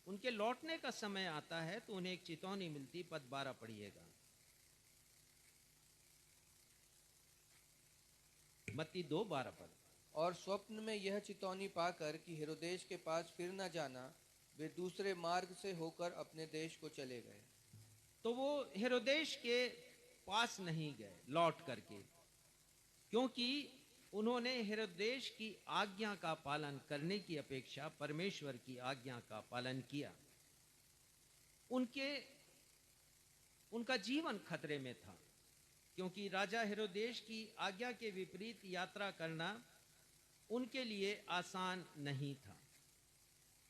उनके लौटने का समय आता है तो उन्हें एक चेतावनी मिलती। पद 12 पढ़िएगा, मत्ती 2:12 पद। और स्वप्न में यह चेतावनी पाकर कि हेरोदेश के पास फिर न जाना, वे दूसरे मार्ग से होकर अपने देश को चले गए। तो वो हेरोदेश के पास नहीं गए लौट करके, क्योंकि उन्होंने हेरोदेश की आज्ञा का पालन करने की अपेक्षा परमेश्वर की आज्ञा का पालन किया। उनका जीवन खतरे में था, क्योंकि राजा हेरोदेश की आज्ञा के विपरीत यात्रा करना उनके लिए आसान नहीं था।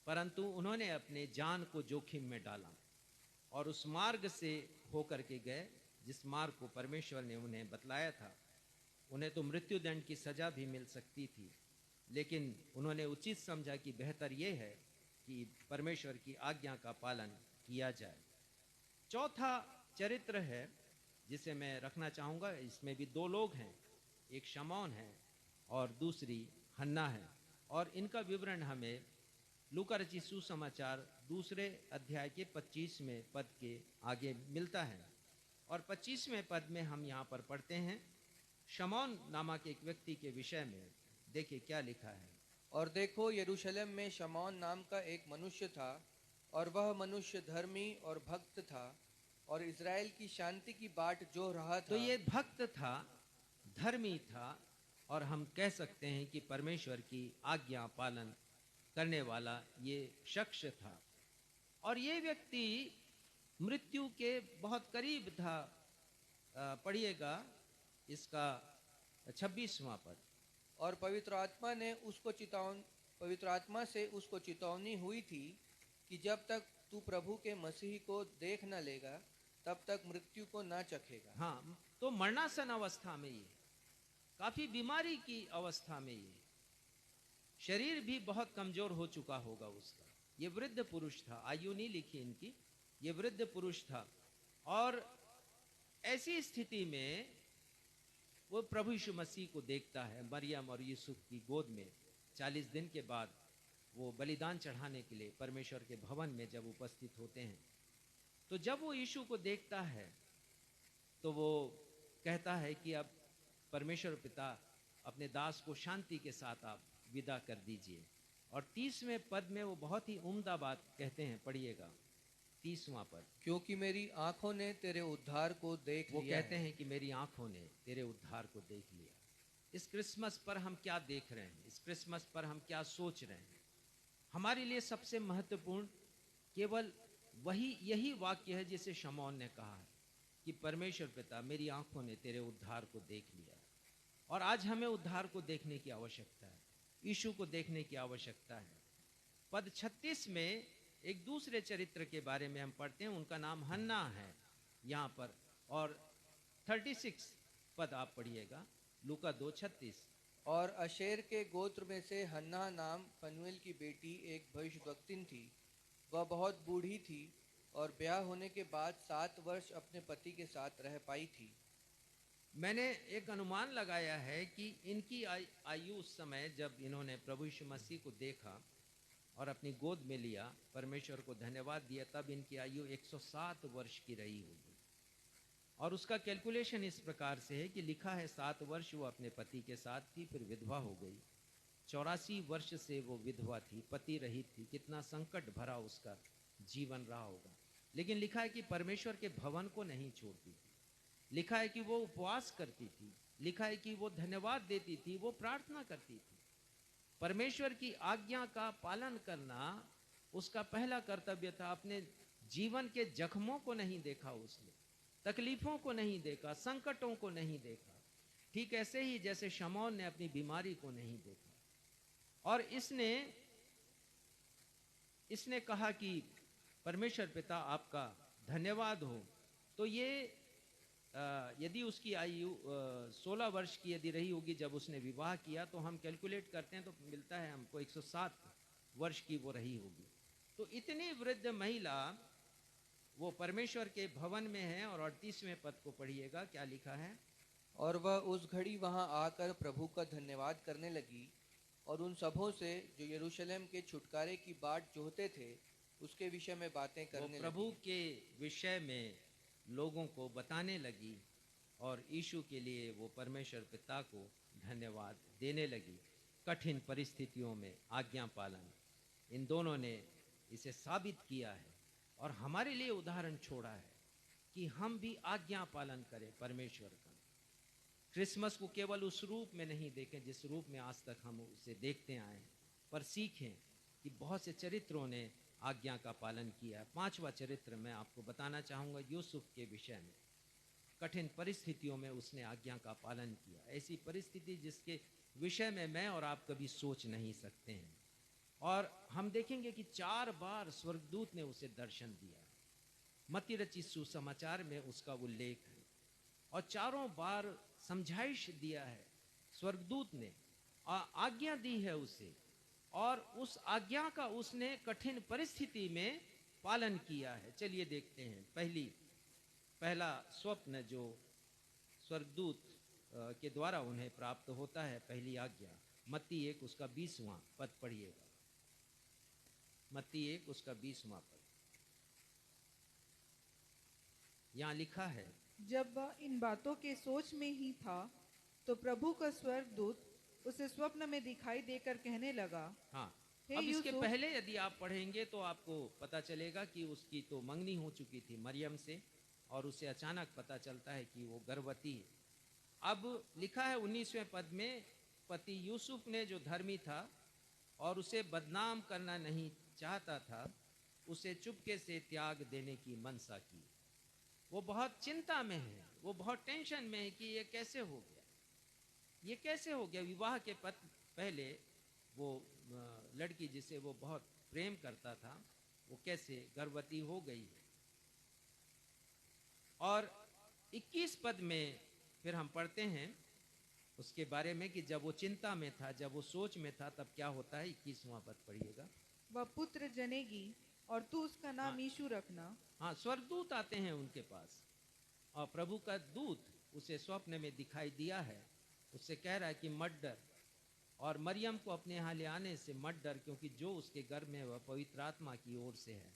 परंतु उन्होंने अपने जान को जोखिम में डाला और उस मार्ग से होकर के गए जिस मार्ग को परमेश्वर ने उन्हें बतलाया था। उन्हें तो मृत्युदंड की सजा भी मिल सकती थी, लेकिन उन्होंने उचित समझा कि बेहतर यह है कि परमेश्वर की आज्ञा का पालन किया जाए। चौथा चरित्र है जिसे मैं रखना चाहूँगा, इसमें भी 2 लोग हैं, एक शमौन है और दूसरी हन्ना है। और इनका विवरण हमें लूका रचित सुसमाचार 2 अध्याय के 25वें पद के आगे मिलता है। और 25वें पद में हम यहाँ पर पढ़ते हैं शमौन नामक एक व्यक्ति के विषय में। देखिए क्या लिखा है। और देखो, यरूशलेम में शमौन नाम का एक मनुष्य था, और वह मनुष्य धर्मी और भक्त था, और इज़राइल की शांति की बाट जो रहा था। तो ये भक्त था, धर्मी था, और हम कह सकते हैं कि परमेश्वर की आज्ञा पालन करने वाला ये शख्स था। और ये व्यक्ति मृत्यु के बहुत करीब था। पढ़िएगा इसका 26वां पद। और पवित्र आत्मा से उसको चेतावनी हुई थी कि जब तक तू प्रभु के मसीह को देख न लेगा तब तक मृत्यु को न चखेगा। हाँ, तो मरणासन अवस्था में ये, काफी बीमारी की अवस्था में ये, शरीर भी बहुत कमजोर हो चुका होगा उसका। ये वृद्ध पुरुष था, आयु नहीं लिखी इनकी, ये वृद्ध पुरुष था। और ऐसी स्थिति में वो प्रभु यीशु मसीह को देखता है मरियम और यूसुफ की गोद में। 40 दिन के बाद वो बलिदान चढ़ाने के लिए परमेश्वर के भवन में जब उपस्थित होते हैं, तो जब वो यीशु को देखता है तो वो कहता है कि अब परमेश्वर पिता अपने दास को शांति के साथ आप विदा कर दीजिए। और 30वें पद में वो बहुत ही उम्दा बात कहते हैं, पढ़िएगा। 30वां पद। क्योंकि मेरी आंखों ने तेरे उद्धार को देख वो लिया कहते है। हैं कि मेरी आंखों ने तेरे उद्धार को देख लिया। इस क्रिसमस पर हम क्या देख रहे हैं, इस क्रिसमस पर हम क्या सोच रहे हैं? हमारे लिए सबसे महत्वपूर्ण केवल यही वाक्य है जिसे शमौन ने कहा है कि परमेश्वर पिता, मेरी आंखों ने तेरे उद्धार को देख लिया। और आज हमें उद्धार को देखने की आवश्यकता है, यीशु को देखने की आवश्यकता है। पद 36 में एक दूसरे चरित्र के बारे में हम पढ़ते हैं, उनका नाम हन्ना है यहाँ पर। और 36 पद आप पढ़िएगा, लूका 2:36। और अशेर के गोत्र में से हन्ना नाम फनुएल की बेटी एक भविष्यद्वक्तिन थी। वह बहुत बूढ़ी थी और ब्याह होने के बाद 7 वर्ष अपने पति के साथ रह पाई थी। मैंने एक अनुमान लगाया है कि इनकी आयु उस समय जब इन्होंने प्रभु यीशु मसीह को देखा और अपनी गोद में लिया, परमेश्वर को धन्यवाद दिया, तब इनकी आयु 107 वर्ष की रही होगी। और उसका कैलकुलेशन इस प्रकार से है कि लिखा है 7 वर्ष वो अपने पति के साथ थी, फिर विधवा हो गई। 84 वर्ष से वो विधवा थी, पति रहित थी। कितना संकट भरा उसका जीवन रहा होगा। लेकिन लिखा है कि परमेश्वर के भवन को नहीं छोड़ती थी। लिखा है कि वो उपवास करती थी। लिखा है कि वो धन्यवाद देती थी, वो प्रार्थना करती थी। परमेश्वर की आज्ञा का पालन करना उसका पहला कर्तव्य था। अपने जीवन के जख्मों को नहीं देखा उसने, तकलीफों को नहीं देखा, संकटों को नहीं देखा। ठीक ऐसे ही जैसे शमौन ने अपनी बीमारी को नहीं देखा। और इसने कहा कि परमेश्वर पिता आपका धन्यवाद हो। तो ये यदि उसकी आयु 16 वर्ष की यदि रही होगी जब उसने विवाह किया, तो हम कैलकुलेट करते हैं तो मिलता है हमको 107 वर्ष की वो रही होगी। तो इतनी वृद्ध महिला वो परमेश्वर के भवन में है। और 38वें पद को पढ़िएगा, क्या लिखा है? और वह उस घड़ी वहां आकर प्रभु का धन्यवाद करने लगी और उन सबों से जो यरूशलेम के छुटकारे की बाट जोहते थे उसके विषय में बातें वो करने प्रभु लगी। के विषय में लोगों को बताने लगी और यीशु के लिए वो परमेश्वर पिता को धन्यवाद देने लगी। कठिन परिस्थितियों में आज्ञा पालन, इन दोनों ने इसे साबित किया है और हमारे लिए उदाहरण छोड़ा है कि हम भी आज्ञा पालन करें परमेश्वर का। क्रिसमस को केवल उस रूप में नहीं देखें जिस रूप में आज तक हम उसे देखते आए हैं, पर सीखें कि बहुत से चरित्रों ने आज्ञा का पालन किया है। 5वां चरित्र मैं आपको बताना चाहूँगा यूसुफ के विषय में। कठिन परिस्थितियों में उसने आज्ञा का पालन किया, ऐसी परिस्थिति जिसके विषय में मैं और आप कभी सोच नहीं सकते हैं। और हम देखेंगे कि 4 बार स्वर्गदूत ने उसे दर्शन दिया। मत्ती रची सुसमाचार में उसका उल्लेख है। और 4 बार समझाइश दिया है स्वर्गदूत ने, आज्ञा दी है उसे, और उस आज्ञा का उसने कठिन परिस्थिति में पालन किया है। चलिए देखते हैं पहला स्वप्न जो स्वर्गदूत के द्वारा उन्हें प्राप्त होता है, पहली आज्ञा। मत्ती 1 उसका 20वां पद पढ़िएगा। मत्ती 1 उसका 20वां पद। यहाँ लिखा है, जब वह इन बातों के सोच में ही था तो प्रभु का स्वर्गदूत उसे स्वप्न में दिखाई देकर कहने लगा, हाँ, हे अब इसके यूसुफ, पहले यदि आप पढ़ेंगे तो आपको पता चलेगा कि उसकी तो मंगनी हो चुकी थी मरियम से, और उसे अचानक पता चलता है कि वो गर्भवती है। अब लिखा है 19वें पद में, पति यूसुफ ने जो धर्मी था और उसे बदनाम करना नहीं चाहता था, उसे चुपके से त्याग देने की मनसा की। वो बहुत चिंता में है, वो बहुत टेंशन में है कि ये कैसे हो गया, ये कैसे हो गया। विवाह के पहले वो लड़की जिसे वो बहुत प्रेम करता था, वो कैसे गर्भवती हो गई है। और 21 पद में फिर हम पढ़ते हैं उसके बारे में कि जब वो चिंता में था, जब वो सोच में था, तब क्या होता है। 21वां पद पढ़िएगा। वह पुत्र जनेगी और तू उसका नाम हाँ। यीशु रखना। हाँ, स्वर्गदूत आते हैं उनके पास और प्रभु का दूत उसे स्वप्न में दिखाई दिया है। उससे कह रहा है कि मत डर, और मरियम को अपने यहाँ ले आने से मत डर, क्योंकि जो उसके गर्भ में वह पवित्र आत्मा की ओर से है।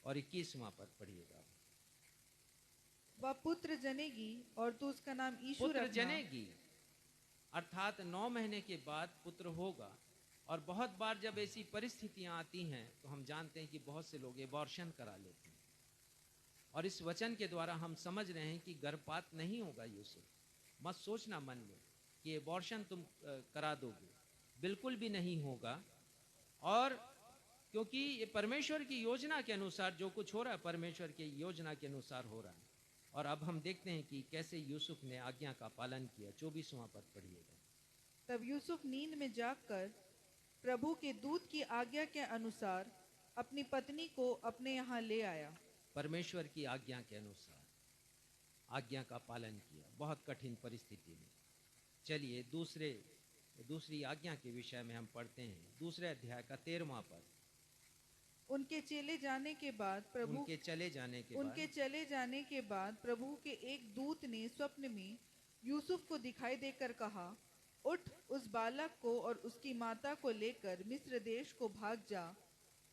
और 21वां पद पढ़िएगा। वह पुत्र जनेगी और तू उसका नाम यीशु पुत्र रखना। जनेगी अर्थात 9 महीने के बाद पुत्र होगा। और बहुत बार जब ऐसी परिस्थितियां आती हैं तो हम जानते हैं कि बहुत से लोग एबॉर्शन करा लेते हैं, और इस वचन के द्वारा हम समझ रहे हैं कि गर्भपात नहीं होगा यूसुफ। मत सोचना मन में कि एबॉर्शन तुम करा दोगे, बिल्कुल भी नहीं होगा। और क्योंकि ये परमेश्वर की योजना के अनुसार जो कुछ हो रहा है, परमेश्वर की योजना के अनुसार हो रहा है। और अब हम देखते हैं कि कैसे यूसुफ ने आज्ञा का पालन किया। 24वां पद पढ़िएगा। तब यूसुफ नींद में जागकर प्रभु के दूत की आज्ञा के अनुसार अपनी पत्नी को अपने यहाँ ले आया। परमेश्वर की आज्ञा के अनुसार आज्ञा का पालन किया बहुत कठिन परिस्थिति में। चलिए दूसरी आज्ञा के विषय में हम पढ़ते हैं। दूसरे अध्याय का 13वां पद। उनके चले जाने के बाद उनके चले जाने के बाद प्रभु के एक दूत ने स्वप्न में यूसुफ को दिखाई देकर कहा, उठ, उस बालक को और उसकी माता को लेकर मिस्र देश को भाग जा,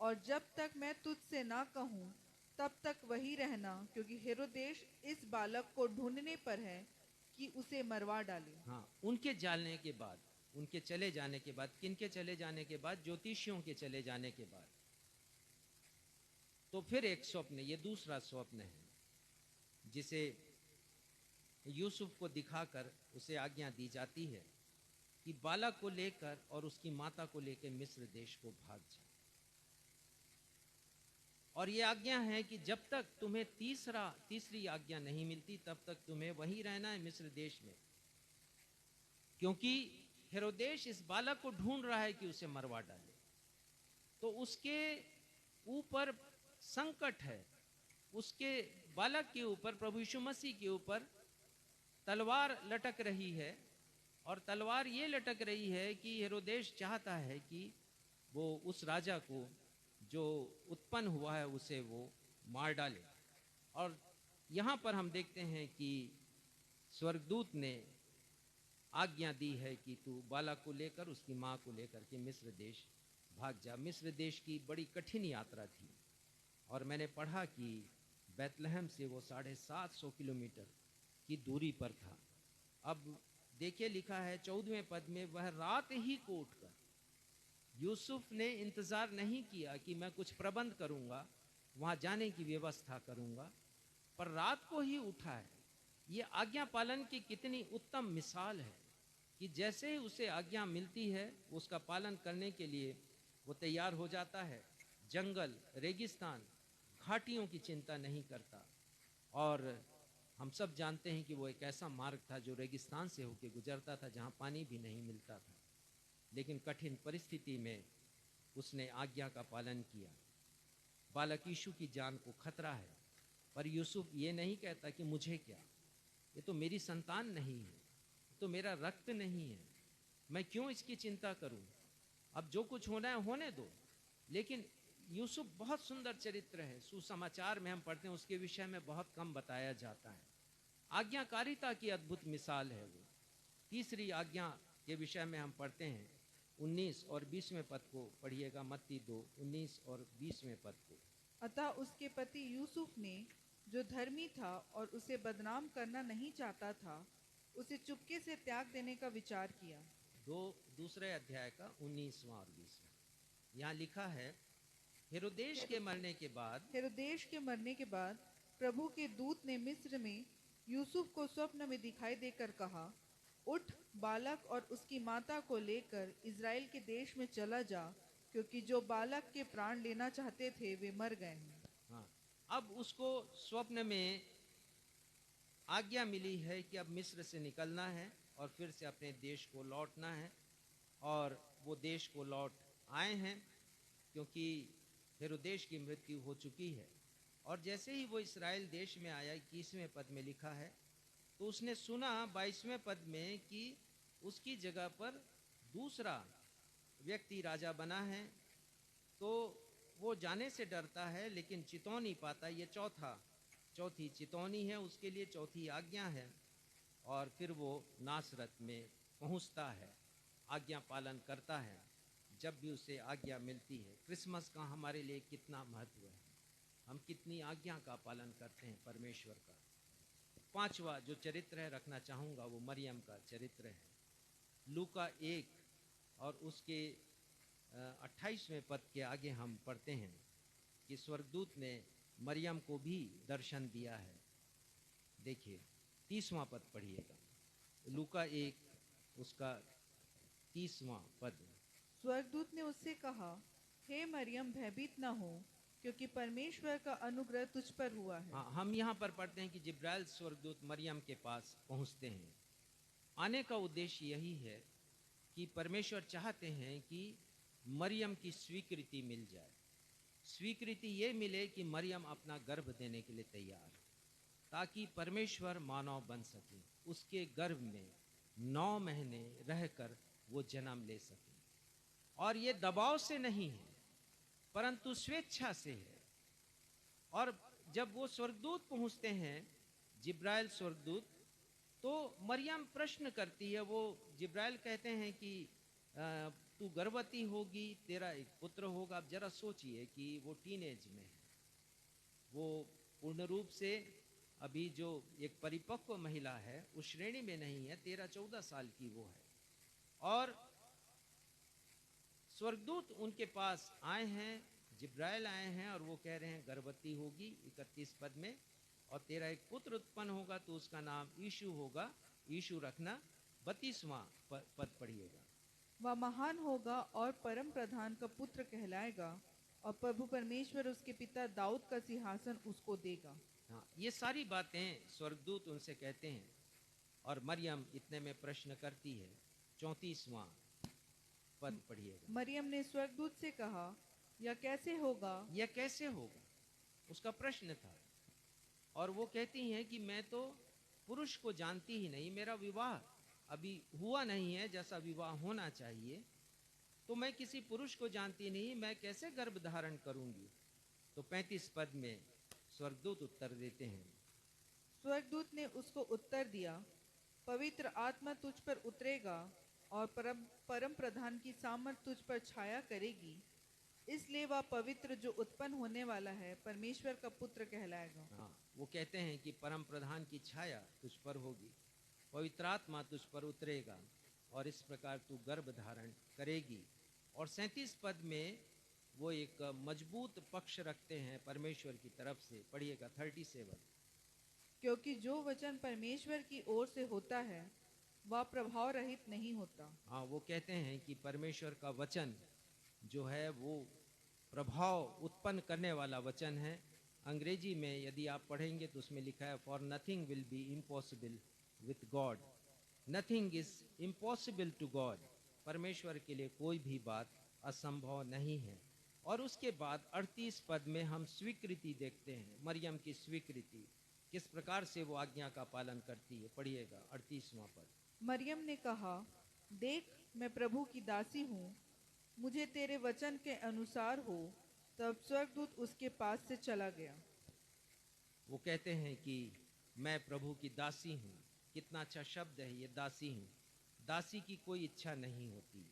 और जब तक मैं तुझसे ना कहूँ तब तक वही रहना, क्योंकि हेरोदेश इस बालक को ढूंढने पर है कि उसे मरवा डाले। हाँ, उनके जाने के बाद, उनके चले जाने के बाद, किनके चले जाने के बाद? ज्योतिषियों के चले जाने के बाद। तो फिर एक स्वप्न, ये दूसरा स्वप्न है जिसे यूसुफ को दिखाकर उसे आज्ञा दी जाती है कि बालक को लेकर और उसकी माता को लेकर मिस्र देश को भाग जा। और ये आज्ञा है कि जब तक तुम्हें तीसरी आज्ञा नहीं मिलती तब तक तुम्हें वहीं रहना है मिस्र देश में, क्योंकि हेरोदेश इस बालक को ढूंढ रहा है कि उसे मरवा डाले। तो उसके ऊपर संकट है, उसके बालक के ऊपर, प्रभु यीशु मसीह के ऊपर तलवार लटक रही है। और तलवार ये लटक रही है कि हेरोदेश चाहता है कि वो उस राजा को जो उत्पन्न हुआ है उसे वो मार डाले। और यहाँ पर हम देखते हैं कि स्वर्गदूत ने आज्ञा दी है कि तू बालक को लेकर, उसकी माँ को लेकर के मिस्र देश भाग जा। मिस्र देश की बड़ी कठिन यात्रा थी और मैंने पढ़ा कि बैतलहम से वो 750 किलोमीटर की दूरी पर था। अब देखिए लिखा है 14वें पद में, वह रात ही को उठकर, यूसुफ ने इंतजार नहीं किया कि मैं कुछ प्रबंध करूंगा, वहां जाने की व्यवस्था करूंगा, पर रात को ही उठा है। ये आज्ञा पालन की कितनी उत्तम मिसाल है कि जैसे ही उसे आज्ञा मिलती है उसका पालन करने के लिए वो तैयार हो जाता है। जंगल, रेगिस्तान, घाटियों की चिंता नहीं करता। और हम सब जानते हैं कि वो एक ऐसा मार्ग था जो रेगिस्तान से होकर गुजरता था, जहाँ पानी भी नहीं मिलता था। लेकिन कठिन परिस्थिति में उसने आज्ञा का पालन किया। बालक यीशु की जान को खतरा है, पर यूसुफ ये नहीं कहता कि मुझे क्या, ये तो मेरी संतान नहीं है, तो मेरा रक्त नहीं है, मैं क्यों इसकी चिंता करूं, अब जो कुछ होना है होने दो। लेकिन यूसुफ बहुत सुंदर चरित्र है। सुसमाचार में हम पढ़ते हैं, उसके विषय में बहुत कम बताया जाता है। आज्ञाकारिता की अद्भुत मिसाल है वो। तीसरी आज्ञा के विषय में हम पढ़ते हैं 19 और 20वें पद को पढ़िएगा। मत्ती 2:19 और 20वें पद को। अतः उसके पति यूसुफ ने, जो धर्मी था और उसे बदनाम करना नहीं चाहता था, उसे चुपके से त्याग देने का विचार किया। दूसरे अध्याय का 19वां और 20वां। यहाँ लिखा है, हेरोदेश के मरने के बाद प्रभु के दूत ने मिस्र में यूसुफ को स्वप्न में दिखाई देकर कहा, उठ, बालक और उसकी माता को लेकर इज़राइल के देश में चला जा, क्योंकि जो बालक के प्राण लेना चाहते थे वे मर गए हैं। हाँ, अब उसको स्वप्न में आज्ञा मिली है कि अब मिस्र से निकलना है और फिर से अपने देश को लौटना है। और वो देश को लौट आए हैं क्योंकि हेरोदेश की मृत्यु हो चुकी है। और जैसे ही वो इस्राएल देश में आया, 21वें पद में लिखा है, तो उसने सुना 22वें पद में कि उसकी जगह पर दूसरा व्यक्ति राजा बना है। तो वो जाने से डरता है लेकिन चितौ नहीं पाता। ये चौथी चितौनी है, उसके लिए चौथी आज्ञा है। और फिर वो नासरत में पहुंचता है, आज्ञा पालन करता है जब भी उसे आज्ञा मिलती है। क्रिसमस का हमारे लिए कितना महत्व है, हम कितनी आज्ञा का पालन करते हैं परमेश्वर का। पांचवा जो चरित्र है रखना चाहूँगा वो मरियम का चरित्र है। लूका 1 और उसके 28वें पद के आगे हम पढ़ते हैं कि स्वर्गदूत ने मरियम को भी दर्शन दिया है। देखिए 30वां पद पढ़िएगा, लूका 1 उसका 30वां पद। स्वर्गदूत ने उससे कहा, हे मरियम, भयभीत न हो, क्योंकि परमेश्वर का अनुग्रह तुझ पर हुआ है। हाँ, हम यहाँ पर पढ़ते हैं कि जिब्राइल स्वर्गदूत मरियम के पास पहुँचते हैं। आने का उद्देश्य यही है कि परमेश्वर चाहते हैं कि मरियम की स्वीकृति मिल जाए। स्वीकृति ये मिले कि मरियम अपना गर्भ देने के लिए तैयार है, ताकि परमेश्वर मानव बन सके, उसके गर्भ में 9 महीने रहकर वो जन्म ले सके। और ये दबाव से नहीं है, परंतु स्वेच्छा से है। और जब वो स्वर्गदूत पहुंचते हैं, जिब्राइल स्वर्गदूत, तो मरियम प्रश्न करती है। वो जिब्राइल कहते हैं कि तू गर्भवती होगी, तेरा एक पुत्र होगा। अब जरा सोचिए कि वो टीनेज में है, वो पूर्ण रूप से अभी जो एक परिपक्व महिला है उस श्रेणी में नहीं है, 13-14 साल की वो है। और स्वर्गदूत उनके पास आए हैं, जिब्राइल आए हैं, और वो कह रहे हैं गर्भवती होगी 31 पद में, और तेरा एक पुत्र उत्पन्न होगा, तो उसका नाम यीशु होगा। यीशु रखना। 32वां पद पढ़िएगा। वह महान होगा और परम प्रधान का पुत्र कहलाएगा, और प्रभु परमेश्वर उसके पिता दाऊद का सिंहासन उसको देगा। हाँ, ये सारी बातें स्वर्गदूत उनसे कहते हैं, और मरियम इतने में प्रश्न करती है। 34वां पद पढ़िएगा। मरियम ने स्वर्गदूत से कहा, यह कैसे होगा? यह कैसे होगा, उसका प्रश्न था। और वो कहती हैं कि मैं तो पुरुष को जानती ही नहीं, मेरा विवाह अभी हुआ नहीं है जैसा विवाह होना चाहिए, तो मैं किसी पुरुष को जानती नहीं, मैं कैसे गर्भ धारण करूंगी। तो 35 पद में स्वर्गदूत उत्तर देते हैं। स्वर्गदूत ने उसको उत्तर दिया, पवित्र आत्मा तुझ पर उतरेगा और परम प्रधान की सामर्थ तुझ पर छाया करेगी, इसलिए वह पवित्र जो उत्पन्न होने वाला है परमेश्वर का पुत्र कहलाएगा। हाँ, वो कहते हैं कि परम प्रधान की छाया तुझ पर होगी, पवित्र आत्मा तुझ पर उतरेगा, और इस प्रकार तू गर्भ धारण करेगी। और 37 पद में वो एक मजबूत पक्ष रखते हैं परमेश्वर की तरफ से। पढ़िएगा 37। क्योंकि जो वचन परमेश्वर की ओर से होता है वह प्रभाव रहित नहीं होता। हाँ, वो कहते हैं कि परमेश्वर का वचन जो है वो प्रभाव उत्पन्न करने वाला वचन है। अंग्रेजी में यदि आप पढ़ेंगे तो उसमें लिखा है, for nothing will be impossible with God, nothing is impossible to God. परमेश्वर के लिए कोई भी बात असंभव नहीं है। और उसके बाद 38 पद में हम स्वीकृति देखते हैं, मरियम की स्वीकृति, किस प्रकार से वो आज्ञा का पालन करती है। पढ़िएगा 38वां पद। मरियम ने कहा, देख मैं प्रभु की दासी हूँ, मुझे तेरे वचन के अनुसार हो। तब स्वर्गदूत उसके पास से चला गया। वो कहते हैं कि मैं प्रभु की दासी हूँ। कितना अच्छा शब्द है ये, दासी हूँ। दासी की कोई इच्छा नहीं होती।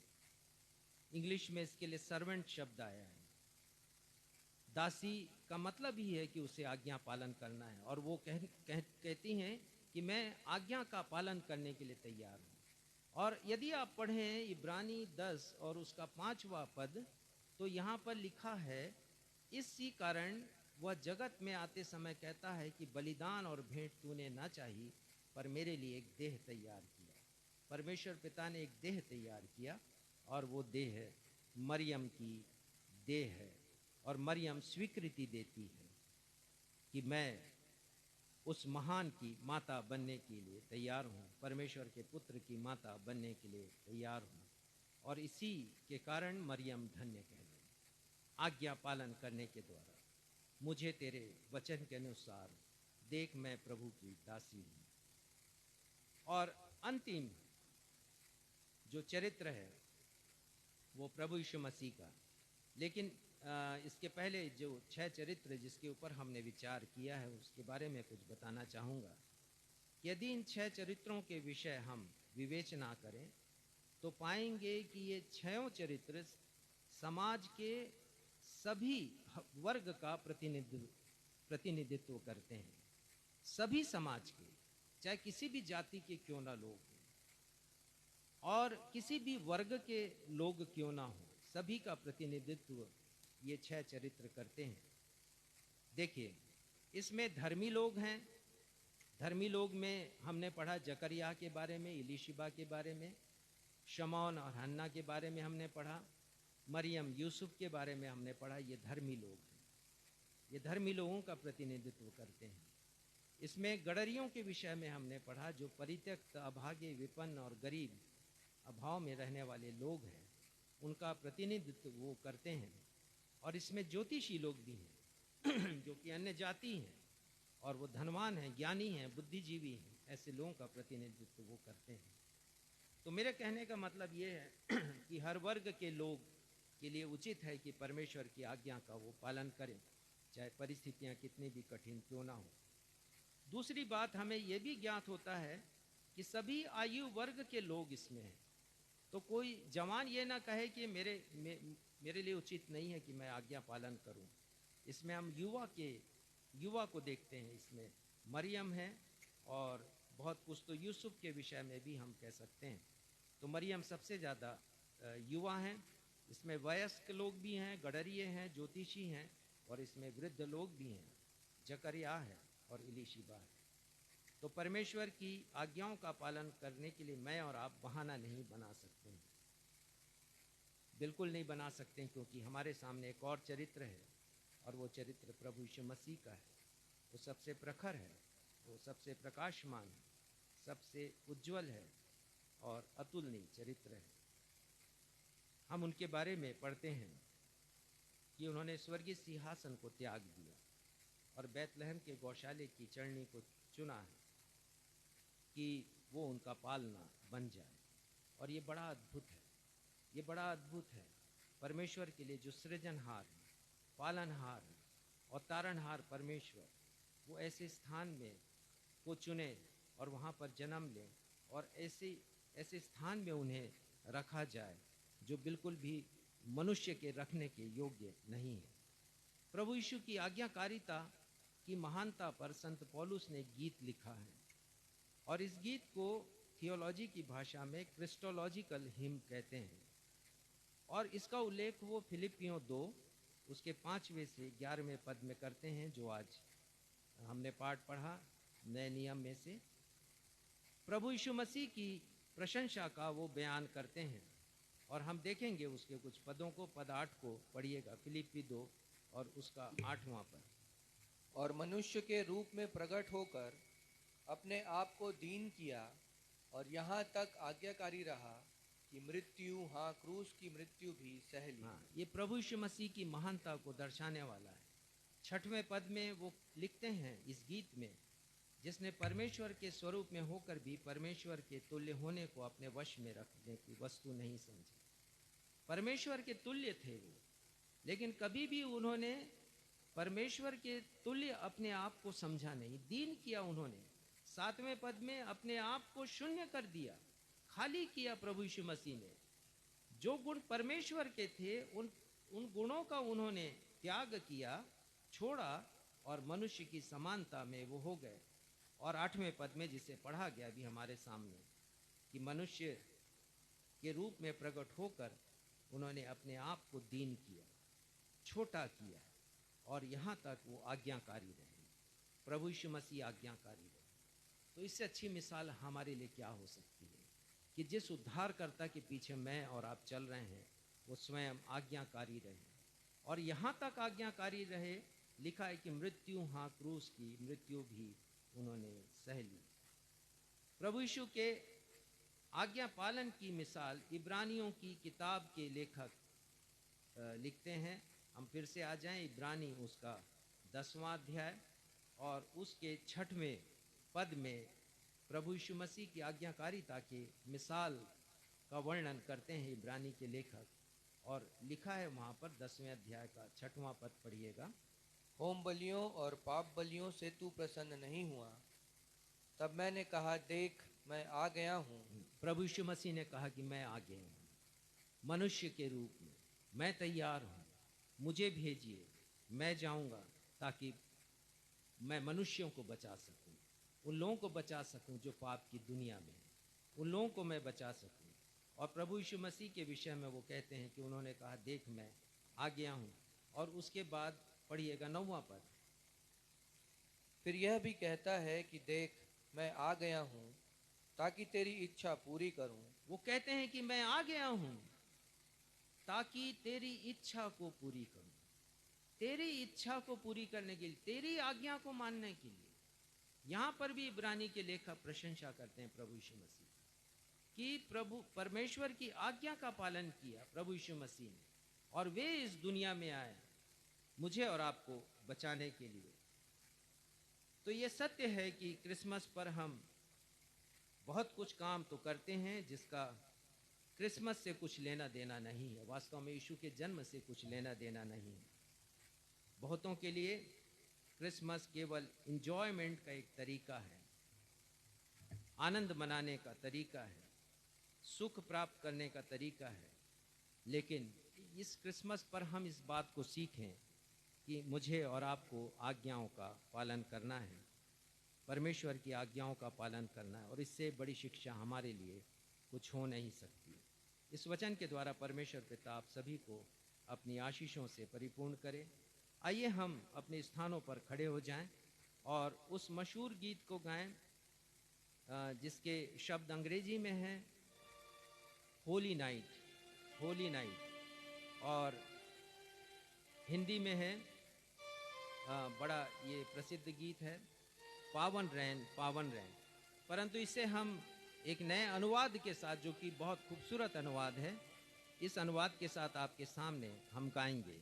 इंग्लिश में इसके लिए सर्वेंट शब्द आया है। दासी का मतलब ही है कि उसे आज्ञा पालन करना है, और वो कहती हैं कि मैं आज्ञा का पालन करने के लिए तैयार हूँ। और यदि आप पढ़ें इब्रानी 10 और उसका 5वां पद, तो यहाँ पर लिखा है, इसी कारण वह जगत में आते समय कहता है कि बलिदान और भेंट तूने ना चाही, पर मेरे लिए एक देह तैयार किया। परमेश्वर पिता ने एक देह तैयार किया, और वो देह मरियम की देह है। और मरियम स्वीकृति देती है कि मैं उस महान की माता बनने के लिए तैयार हूँ, परमेश्वर के पुत्र की माता बनने के लिए तैयार हूँ। और इसी के कारण मरियम धन्य कहलाई, आज्ञा पालन करने के द्वारा। मुझे तेरे वचन के अनुसार देख, मैं प्रभु की दासी हूँ। और अंतिम जो चरित्र है वो प्रभु यीशु मसीह का। लेकिन इसके पहले जो 6 चरित्र जिसके ऊपर हमने विचार किया है उसके बारे में कुछ बताना चाहूँगा। यदि इन 6 चरित्रों के विषय हम विवेचना करें तो पाएंगे कि ये 6 चरित्र समाज के सभी वर्ग का प्रतिनिधित्व करते हैं। सभी समाज के, चाहे किसी भी जाति के क्यों ना लोग हों और किसी भी वर्ग के लोग क्यों ना हो, सभी का प्रतिनिधित्व ये 6 चरित्र करते हैं। देखिए, इसमें धर्मी लोग हैं। धर्मी लोग में हमने पढ़ा जकरिया के बारे में, इलीशिबा के बारे में, शमौन और हन्ना के बारे में हमने पढ़ा, मरियम यूसुफ के बारे में हमने पढ़ा। ये धर्मी लोग हैं, ये धर्मी लोगों का प्रतिनिधित्व करते हैं। इसमें गडरियों के विषय में हमने पढ़ा, जो परित्यक्त, अभागे, विपन्न और गरीब अभाव में रहने वाले लोग हैं, उनका प्रतिनिधित्व वो करते हैं। और इसमें ज्योतिषी लोग भी हैं जो कि अन्य जाति हैं और वो धनवान हैं, ज्ञानी हैं, बुद्धिजीवी हैं, ऐसे लोगों का प्रतिनिधित्व वो करते हैं। तो मेरे कहने का मतलब ये है कि हर वर्ग के लोग के लिए उचित है कि परमेश्वर की आज्ञा का वो पालन करें, चाहे परिस्थितियां कितनी भी कठिन क्यों ना हो। दूसरी बात, हमें ये भी ज्ञात होता है कि सभी आयु वर्ग के लोग इसमें हैं। तो कोई जवान ये ना कहे कि मेरे लिए उचित नहीं है कि मैं आज्ञा पालन करूं। इसमें हम युवा को देखते हैं। इसमें मरियम है और बहुत कुछ तो यूसुफ के विषय में भी हम कह सकते हैं। तो मरियम सबसे ज़्यादा युवा हैं। इसमें वयस्क लोग भी हैं, गडरिये हैं, ज्योतिषी हैं, और इसमें वृद्ध लोग भी हैं, जकरिया है और इलीशिबा है। तो परमेश्वर की आज्ञाओं का पालन करने के लिए मैं और आप बहाना नहीं बना सकते हैं, बिल्कुल नहीं बना सकते, क्योंकि हमारे सामने एक और चरित्र है और वो चरित्र प्रभु यीशु मसीह का है। वो सबसे प्रखर है, वो सबसे प्रकाशमान है, सबसे उज्जवल है और अतुलनीय चरित्र है। हम उनके बारे में पढ़ते हैं कि उन्होंने स्वर्गीय सिंहासन को त्याग दिया और बैतलहम के गौशाले की चरनी को चुना है कि वो उनका पालना बन जाए। और ये बड़ा अद्भुत है, ये बड़ा अद्भुत है। परमेश्वर के लिए जो सृजनहार है, पालनहार है और तारणहार परमेश्वर, वो ऐसे स्थान में को चुने और वहाँ पर जन्म लें और ऐसे स्थान में उन्हें रखा जाए जो बिल्कुल भी मनुष्य के रखने के योग्य नहीं है। प्रभु यीशु की आज्ञाकारिता की महानता पर संत पौलुस ने गीत लिखा है और इस गीत को थियोलॉजी की भाषा में क्रिस्टोलॉजिकल हिम कहते हैं। और इसका उल्लेख वो फिलिपियों 2 उसके 5वें से 11वें पद में करते हैं, जो आज हमने पाठ पढ़ा नए नियम में से। प्रभु यीशु मसीह की प्रशंसा का वो बयान करते हैं और हम देखेंगे उसके कुछ पदों को। पद 8 को पढ़िएगा, फिलिपी 2 और उसका 8वां पद। और मनुष्य के रूप में प्रकट होकर अपने आप को दीन किया और यहाँ तक आज्ञाकारी रहा कि मृत्यु, हाँ क्रूस की मृत्यु भी सह ली। हाँ, ये प्रभु यीशु मसीह की महानता को दर्शाने वाला है। 6वें पद में वो लिखते हैं इस गीत में, जिसने परमेश्वर के स्वरूप में होकर भी परमेश्वर के तुल्य होने को अपने वश में रखने की वस्तु नहीं समझी। परमेश्वर के तुल्य थे वो, लेकिन कभी भी उन्होंने परमेश्वर के तुल्य अपने आप को समझा नहीं, दीन किया उन्होंने। 7वें पद में अपने आप को शून्य कर दिया, खाली किया प्रभु यीशु मसीह ने। जो गुण परमेश्वर के थे उन गुणों का उन्होंने त्याग किया, छोड़ा और मनुष्य की समानता में वो हो गए। और 8वें पद में जिसे पढ़ा गया भी हमारे सामने कि मनुष्य के रूप में प्रकट होकर उन्होंने अपने आप को दीन किया, छोटा किया और यहाँ तक वो आज्ञाकारी रहे। प्रभु यीशु मसीह आज्ञाकारी रहे। तो इससे अच्छी मिसाल हमारे लिए क्या हो सकती है कि जिस उद्धारकर्ता के पीछे मैं और आप चल रहे हैं वो स्वयं आज्ञाकारी रहे और यहाँ तक आज्ञाकारी रहे। लिखा है कि मृत्यु, हाँ क्रूस की मृत्यु भी उन्होंने सह ली। प्रभु यीशु के आज्ञा पालन की मिसाल इब्रानियों की किताब के लेखक लिखते हैं। हम फिर से आ जाएं, इब्रानी उसका 10वां अध्याय और उसके 6वें पद में प्रभु यीशु मसीह की आज्ञाकारिता के मिसाल का वर्णन करते हैं इब्रानी के लेखक। और लिखा है वहाँ पर 10वें अध्याय का 6वां पद पढ़िएगा। होम बलियों और पाप बलियों से तू प्रसन्न नहीं हुआ, तब मैंने कहा देख मैं आ गया हूँ। प्रभु यीशु मसीह ने कहा कि मैं आ गया हूँ मनुष्य के रूप में, मैं तैयार हूँ, मुझे भेजिए, मैं जाऊँगा ताकि मैं मनुष्यों को बचा सकूँ, उन लोगों को बचा सकूँ जो पाप की दुनिया में हैं, उन लोगों को मैं बचा सकूँ। और प्रभु यीशु मसीह के विषय में वो कहते हैं कि उन्होंने कहा देख मैं आ गया हूँ। और उसके बाद पढ़िएगा 9वां पद, फिर यह भी कहता है कि देख मैं आ गया हूँ ताकि तेरी इच्छा पूरी करूँ। वो कहते हैं कि मैं आ गया हूं ताकि तेरी इच्छा को पूरी करूं, तेरी इच्छा को पूरी करने के लिए, तेरी आज्ञा को मानने के लिए। यहां पर भी इब्रानी के लेखक प्रशंसा करते हैं प्रभु यीशु मसीह कि प्रभु परमेश्वर की आज्ञा का पालन किया प्रभु यीशु मसीह ने, और वे इस दुनिया में आए मुझे और आपको बचाने के लिए। तो ये सत्य है कि क्रिसमस पर हम बहुत कुछ काम तो करते हैं जिसका क्रिसमस से कुछ लेना देना नहीं है, वास्तव में यीशु के जन्म से कुछ लेना देना नहीं है। बहुतों के लिए क्रिसमस केवल इंजॉयमेंट का एक तरीका है, आनंद मनाने का तरीका है, सुख प्राप्त करने का तरीका है। लेकिन इस क्रिसमस पर हम इस बात को सीखें कि मुझे और आपको आज्ञाओं का पालन करना है, परमेश्वर की आज्ञाओं का पालन करना है, और इससे बड़ी शिक्षा हमारे लिए कुछ हो नहीं सकती। इस वचन के द्वारा परमेश्वर पिता आप सभी को अपनी आशीषों से परिपूर्ण करे। आइए हम अपने स्थानों पर खड़े हो जाएं और उस मशहूर गीत को गाएं जिसके शब्द अंग्रेजी में हैं होली नाइट, होली नाइट, और हिंदी में है बड़ा ये प्रसिद्ध गीत है पावन रैन पावन रैन। परंतु इसे हम एक नए अनुवाद के साथ, जो कि बहुत खूबसूरत अनुवाद है, इस अनुवाद के साथ आपके सामने हम गाएंगे।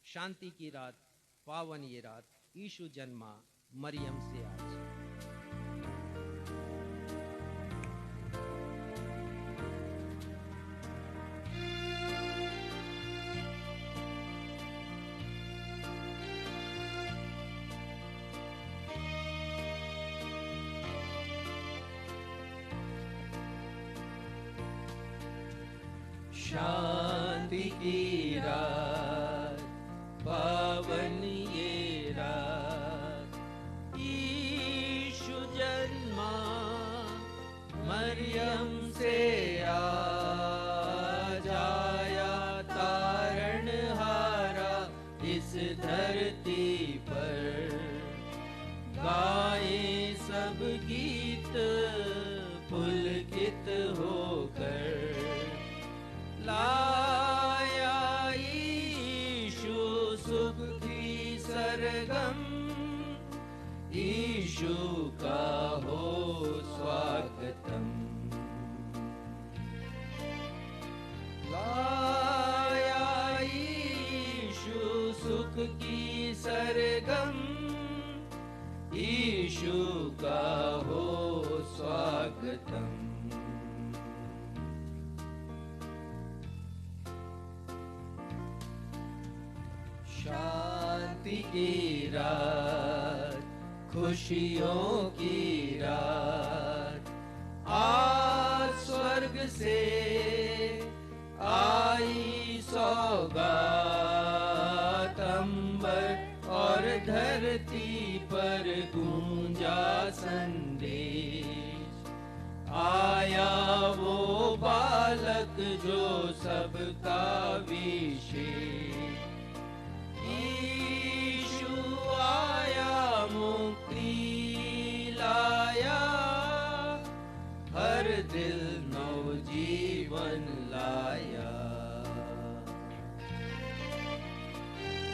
शांति की रात पावन ये रात, यीशु जन्मा मरियम से आज। शांति की रात पावन ये रात, यीशु जन्मा मरियम से आज आया तारणहारा इस धरती पर। गाएं सब गीत पुलकित होकर, लाया यीशु सुख की सरगम, यीशु का हो स्वागतम। लाया यीशु सुख की सरगम, यीशु का हो स्वागतम। शांति की रात खुशियों की रात, आज स्वर्ग से आई सौगात, अंबर और धरती पर गूंजा संदेश। आया वो बालक जो सबका विशेष, यीशु आया मुक्ति लाया, हर दिल नवजीवन लाया।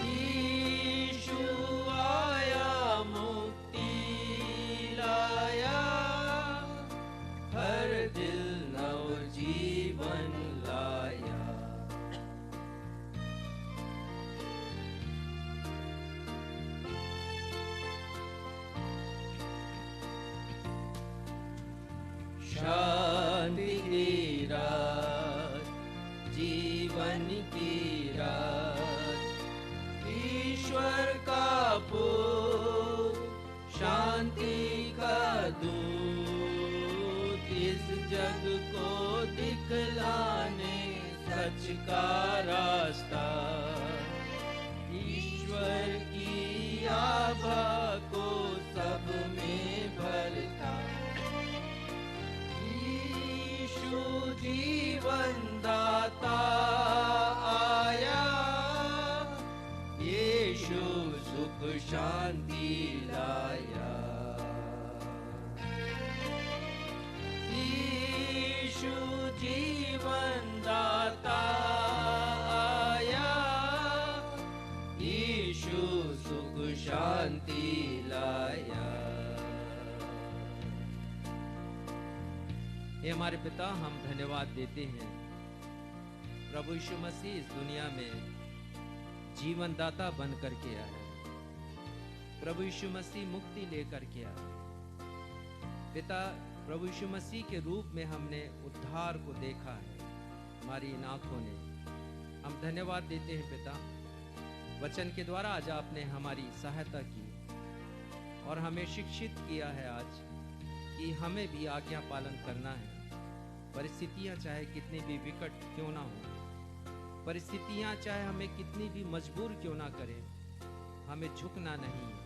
यीशु आया मुक्ति लाया, हर दिल नवजीवन लाया। शांति की रात जीवन की रात, ईश्वर का पुत्र शांति का दूत, इस जग को दिखलाने सच का रास्ता। ईश्वर की आभा को सब में भरता, जीवन दाता आया, यीशु सुख शांति लाया। यीशु जीवन दाता आया, यीशु सुख शांति लाया। हे हमारे पिता, हम धन्यवाद देते हैं प्रभु यीशु मसीह इस दुनिया में जीवन दाता बन करके आया। प्रभु यीशु मसीह मुक्ति लेकर के आया। पिता, प्रभु यीशु मसीह के रूप में हमने उद्धार को देखा है हमारी इन आंखों ने। हम धन्यवाद देते हैं पिता, वचन के द्वारा आज आपने हमारी सहायता की और हमें शिक्षित किया है आज कि हमें भी आज्ञा पालन करना है। परिस्थितियां चाहे कितनी भी विकट क्यों ना हो, परिस्थितियां चाहे हमें कितनी भी मजबूर क्यों ना करें, हमें झुकना नहीं है।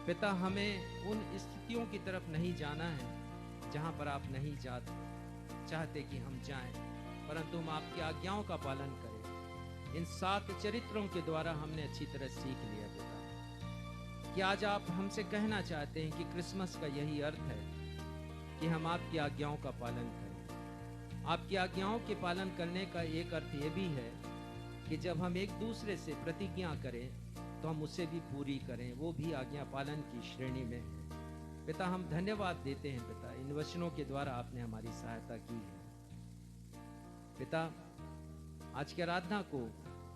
पिता, हमें उन स्थितियों की तरफ नहीं जाना है जहां पर आप नहीं चाहते कि हम जाएं, परंतु हम आपकी आज्ञाओं का पालन करें। इन 7 चरित्रों के द्वारा हमने अच्छी तरह सीख लिया पिता कि आज आप हमसे कहना चाहते हैं कि क्रिसमस का यही अर्थ है कि हम आपकी आज्ञाओं का पालन करें। आपकी आज्ञाओं के पालन करने का एक अर्थ ये भी है कि जब हम एक दूसरे से प्रतिज्ञा करें तो हम उसे भी पूरी करें, वो भी आज्ञा पालन की श्रेणी में है। पिता, हम धन्यवाद देते हैं पिता, इन वचनों के द्वारा आपने हमारी सहायता की है। पिता, आज की आराधना को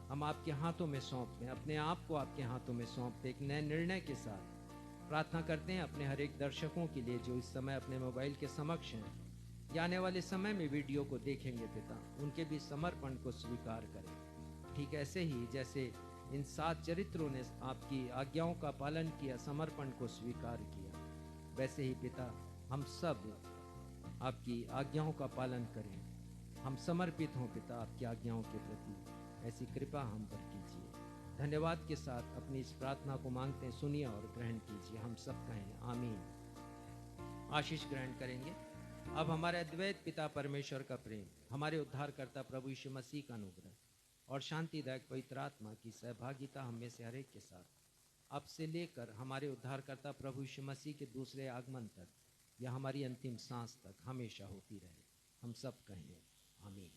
हम आपके हाथों में सौंपते हैं, अपने आप को आपके हाथों में सौंपते एक नए निर्णय के साथ प्रार्थना करते हैं अपने हर एक दर्शकों के लिए जो इस समय अपने मोबाइल के समक्ष हैं या आने वाले समय में वीडियो को देखेंगे। पिता, उनके भी समर्पण को स्वीकार करें। ठीक ऐसे ही जैसे इन 7 चरित्रों ने आपकी आज्ञाओं का पालन किया, समर्पण को स्वीकार किया, वैसे ही पिता हम सब आपकी आज्ञाओं का पालन करें। हम समर्पित हों पिता आपकी आज्ञाओं के प्रति, ऐसी कृपा हम पर कीजिए। धन्यवाद के साथ अपनी इस प्रार्थना को मांगते हैं, सुनिए और ग्रहण कीजिए। हम सब कहें आमीन। आशीष ग्रहण करेंगे। अब हमारे अद्वैत पिता परमेश्वर का प्रेम, हमारे उद्धारकर्ता प्रभु यीशु मसीह का अनुग्रह और शांतिदायक पवित्र आत्मा की सहभागिता हम में से हर एक के साथ अब से लेकर हमारे उद्धारकर्ता प्रभु यीशु मसीह के दूसरे आगमन तक या हमारी अंतिम सांस तक हमेशा होती रहे। हम सब कहें आमीन।